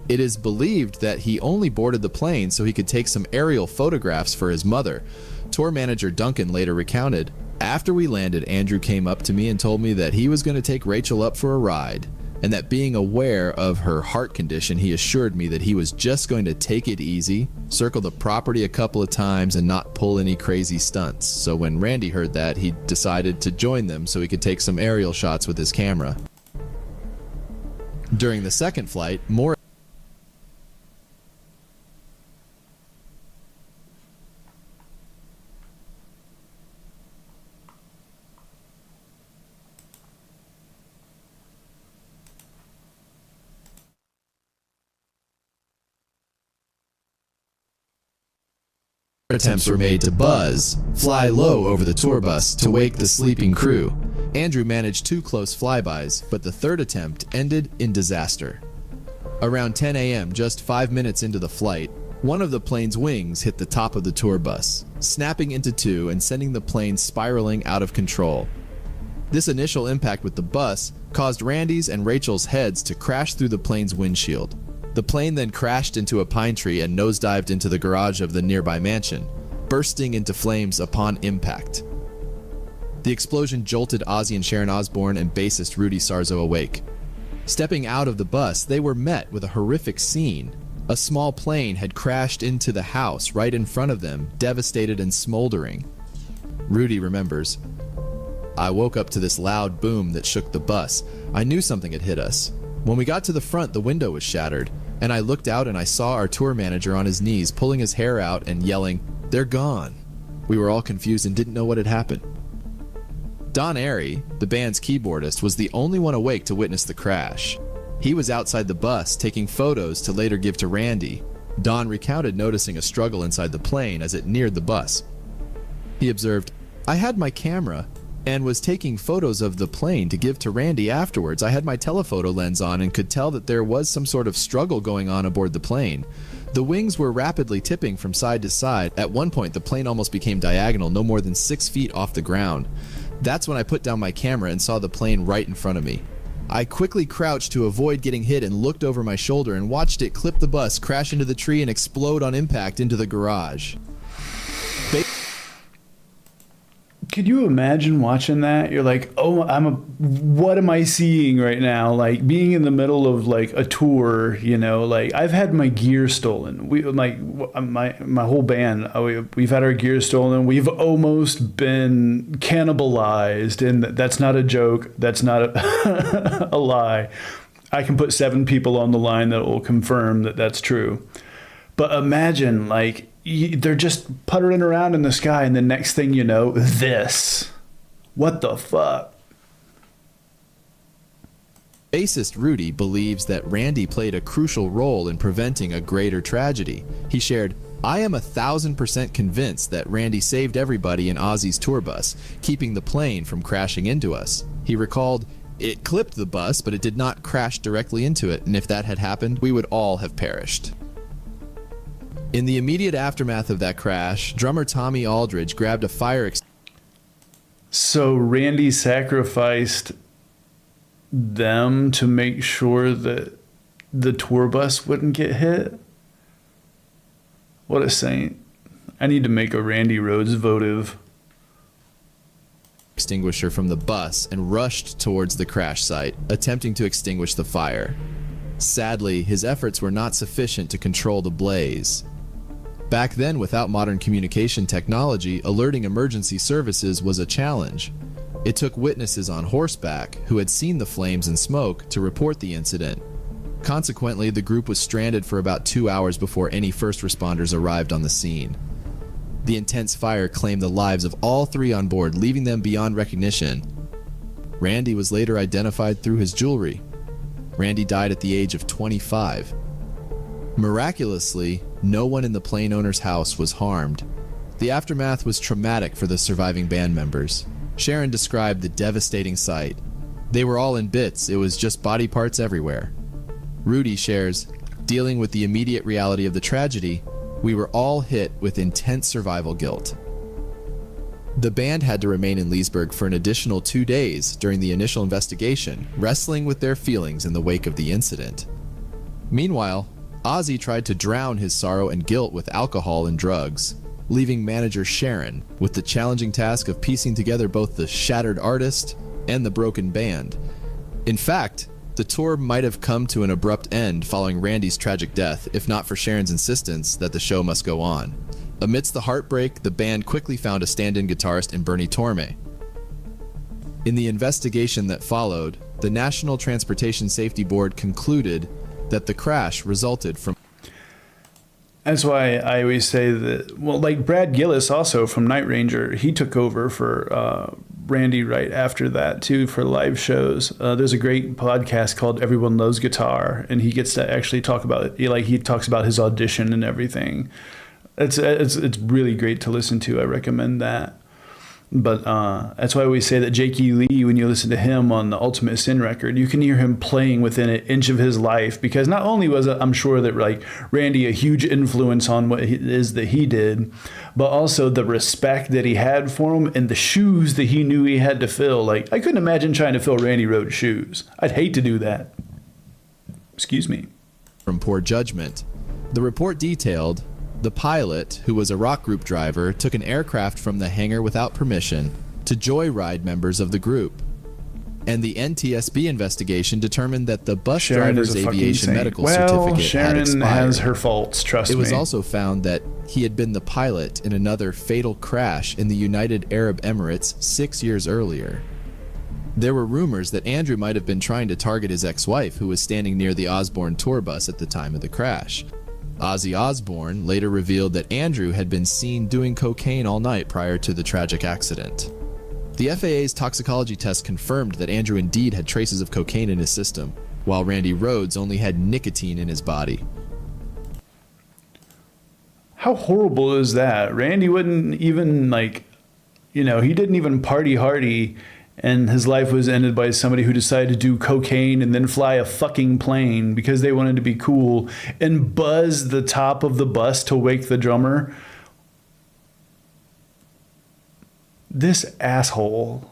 It is believed that he only boarded the plane so he could take some aerial photographs for his mother. Tour manager Duncan later recounted, "After we landed, Andrew came up to me and told me that he was going to take Rachel up for a ride, and that being aware of her heart condition, he assured me that he was just going to take it easy, circle the property a couple of times, and not pull any crazy stunts. So when Randy heard that, he decided to join them so he could take some aerial shots with his camera." During the second flight, more attempts were made to fly low over the tour bus to wake the sleeping crew. Andrew managed 2 close flybys, but the third attempt ended in disaster. Around 10 a.m., just 5 minutes into the flight, one of the plane's wings hit the top of the tour bus, snapping into 2 and sending the plane spiraling out of control. This initial impact with the bus caused Randy's and Rachel's heads to crash through the plane's windshield. The plane then crashed into a pine tree and nosedived into the garage of the nearby mansion, bursting into flames upon impact. The explosion jolted Ozzy and Sharon Osbourne and bassist Rudy Sarzo awake. Stepping out of the bus, they were met with a horrific scene. A small plane had crashed into the house right in front of them, devastated and smoldering. Rudy remembers, "I woke up to this loud boom that shook the bus. I knew something had hit us. When we got to the front, the window was shattered, and I looked out and I saw our tour manager on his knees pulling his hair out and yelling, They're gone. We were all confused and didn't know what had happened. Don Airy, the band's keyboardist, was the only one awake to witness the crash. He was outside the bus taking photos to later give to Randy. Don recounted noticing a struggle inside the plane as it neared the bus. He observed, "I had my camera and was taking photos of the plane to give to Randy afterwards. I had my telephoto lens on and could tell that there was some sort of struggle going on aboard the plane. The wings were rapidly tipping from side to side. At one point, the plane almost became diagonal, no more than 6 feet off the ground. That's when I put down my camera and saw the plane right in front of me. I quickly crouched to avoid getting hit and looked over my shoulder and watched it clip the bus, crash into the tree, and explode on impact into the garage." Could you imagine watching that? You're like, oh, what am I seeing right now? Like being in the middle of like a tour, you know, like I've had my gear stolen. My whole band, we've had our gear stolen. We've almost been cannibalized, and that's not a joke. That's not a lie. I can put 7 people on the line that will confirm that that's true. But imagine like, they're just puttering around in the sky, and the next thing you know, this. What the fuck? Bassist Rudy believes that Randy played a crucial role in preventing a greater tragedy. He shared, "I am 1,000% convinced that Randy saved everybody in Ozzy's tour bus, keeping the plane from crashing into us." He recalled, "It clipped the bus, but it did not crash directly into it, and if that had happened, we would all have perished." In the immediate aftermath of that crash, drummer Tommy Aldridge grabbed a fire extinguisher. So Randy sacrificed them to make sure that the tour bus wouldn't get hit? What a saint. I need to make a Randy Rhoads votive. Extinguisher from the bus and rushed towards the crash site, attempting to extinguish the fire. Sadly, his efforts were not sufficient to control the blaze. Back then, without modern communication technology, alerting emergency services was a challenge. It took witnesses on horseback who had seen the flames and smoke to report the incident. Consequently, the group was stranded for about 2 hours before any first responders arrived on the scene. The intense fire claimed the lives of all 3 on board, leaving them beyond recognition. Randy was later identified through his jewelry. Randy died at the age of 25. Miraculously, no one in the plane owner's house was harmed. The aftermath was traumatic for the surviving band members. Sharon described the devastating sight. They were all in bits, it was just body parts everywhere. Rudy shares, "Dealing with the immediate reality of the tragedy, we were all hit with intense survival guilt." The band had to remain in Leesburg for an additional 2 days during the initial investigation, wrestling with their feelings in the wake of the incident. Meanwhile, Ozzy tried to drown his sorrow and guilt with alcohol and drugs, leaving manager Sharon with the challenging task of piecing together both the shattered artist and the broken band. In fact, the tour might have come to an abrupt end following Randy's tragic death, if not for Sharon's insistence that the show must go on. Amidst the heartbreak, the band quickly found a stand-in guitarist in Bernie Torme. In the investigation that followed, the National Transportation Safety Board concluded that the crash resulted from... That's why I always say that, well, like Brad Gillis also from Night Ranger, he took over for Randy right after that too for live shows. There's a great podcast called Everyone Loves Guitar, and he gets to actually talk about it. Like he talks about his audition and everything. It's really great to listen to. I recommend that. But that's why I always say that Jakey Lee, when you listen to him on the Ultimate Sin record, you can hear him playing within an inch of his life, because not only was I'm sure that like Randy a huge influence on what it is that he did, but also the respect that he had for him and the shoes that he knew he had to fill. Like I couldn't imagine trying to fill Randy Rhoads' shoes. I'd hate to do that. Excuse me. From poor judgment. The report detailed the pilot, who was a rock group driver, took an aircraft from the hangar without permission to joyride members of the group. And the NTSB investigation determined that the bus driver's aviation medical certificate Sharon had expired. has her faults, trust me. It was also found that he had been the pilot in another fatal crash in the United Arab Emirates 6 years earlier. There were rumors that Andrew might have been trying to target his ex-wife, who was standing near the Osborne tour bus at the time of the crash. Ozzy Osbourne later revealed that Andrew had been seen doing cocaine all night prior to the tragic accident. The FAA's toxicology test confirmed that Andrew indeed had traces of cocaine in his system, while Randy Rhoads only had nicotine in his body. How horrible is that? Randy wouldn't even, like, he didn't even party hardy, and his life was ended by somebody who decided to do cocaine and then fly a fucking plane because they wanted to be cool and buzz the top of the bus to wake the drummer. This asshole.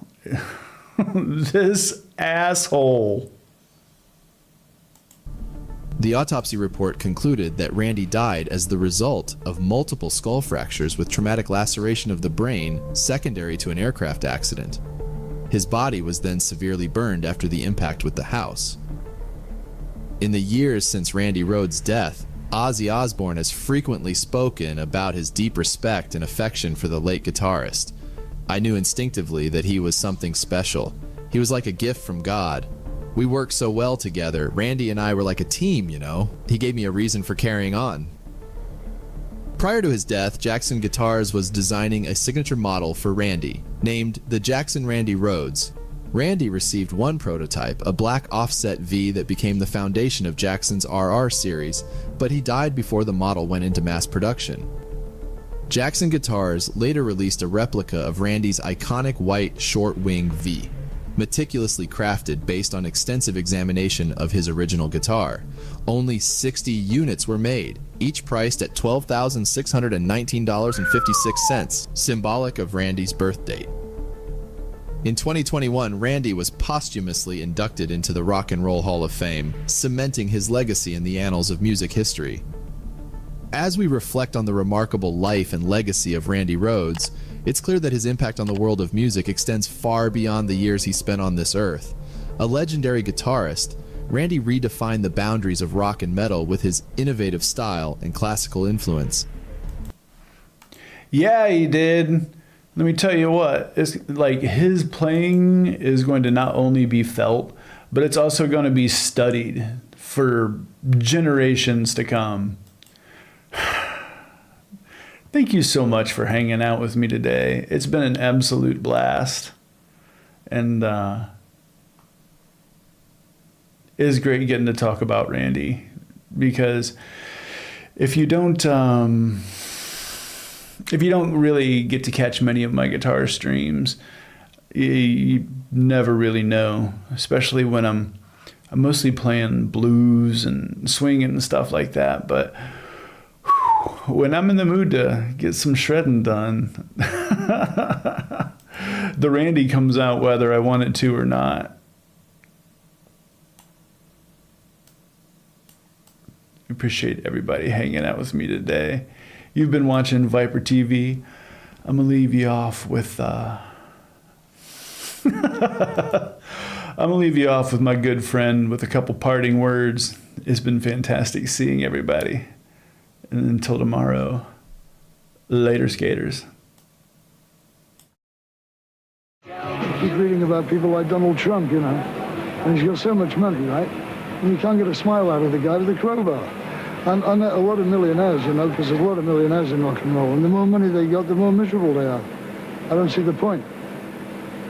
This asshole. The autopsy report concluded that Randy died as the result of multiple skull fractures with traumatic laceration of the brain secondary to an aircraft accident. His body was then severely burned after the impact with the house. In the years since Randy Rhoads' death, Ozzy Osbourne has frequently spoken about his deep respect and affection for the late guitarist. I knew instinctively that he was something special. He was like a gift from God. We worked so well together. Randy and I were like a team, He gave me a reason for carrying on. Prior to his death, Jackson Guitars was designing a signature model for Randy, named the Jackson Randy Rhoads. Randy received one prototype, a black offset V that became the foundation of Jackson's RR series, but he died before the model went into mass production. Jackson Guitars later released a replica of Randy's iconic white short wing V, meticulously crafted based on extensive examination of his original guitar. Only 60 units were made, each priced at $12,619.56, symbolic of Randy's birth date. In 2021, Randy was posthumously inducted into the Rock and Roll Hall of Fame, cementing his legacy in the annals of music history. As we reflect on the remarkable life and legacy of Randy Rhoads, it's clear that his impact on the world of music extends far beyond the years he spent on this earth. A legendary guitarist, Randy redefined the boundaries of rock and metal with his innovative style and classical influence. Yeah, he did. Let me tell you what, it's like his playing is going to not only be felt, but it's also going to be studied for generations to come. Thank you so much for hanging out with me today. It's been an absolute blast. And it is great getting to talk about Randy, because if you don't really get to catch many of my guitar streams, you never really know, especially when I'm mostly playing blues and swinging and stuff like that. But when I'm in the mood to get some shredding done, the Randy comes out whether I want it to or not. Appreciate everybody hanging out with me today. You've been watching ViperTV. I'm gonna leave you off with my good friend with a couple parting words. It's been fantastic seeing everybody. And until tomorrow, later, skaters. You keep reading about people like Donald Trump, and he's got so much money, right? And you can't get a smile out of the guy with the crowbar. And I met a lot of millionaires, because there's a lot of millionaires in rock and roll, and the more money they got, the more miserable they are. I don't see the point,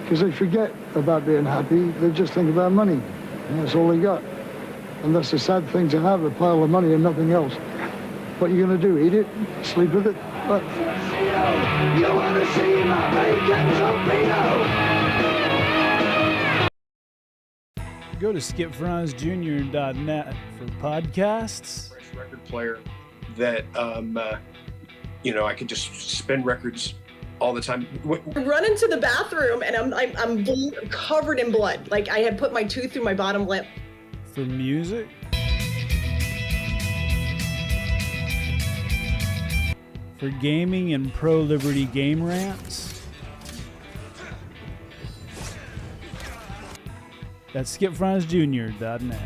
because they forget about being happy. They just think about money, and that's all they got. And that's a sad thing to have, a pile of money and nothing else. What are you going to do, eat it, sleep with it? What? You want to see my bacon torpedo? Go to skipfransjr.net for podcasts. Fresh record player that, I could just spin records all the time. Run into the bathroom and I'm covered in blood. Like I had put my tooth through my bottom lip. For music. For gaming and pro-liberty game rants. That's skipfransjr.net.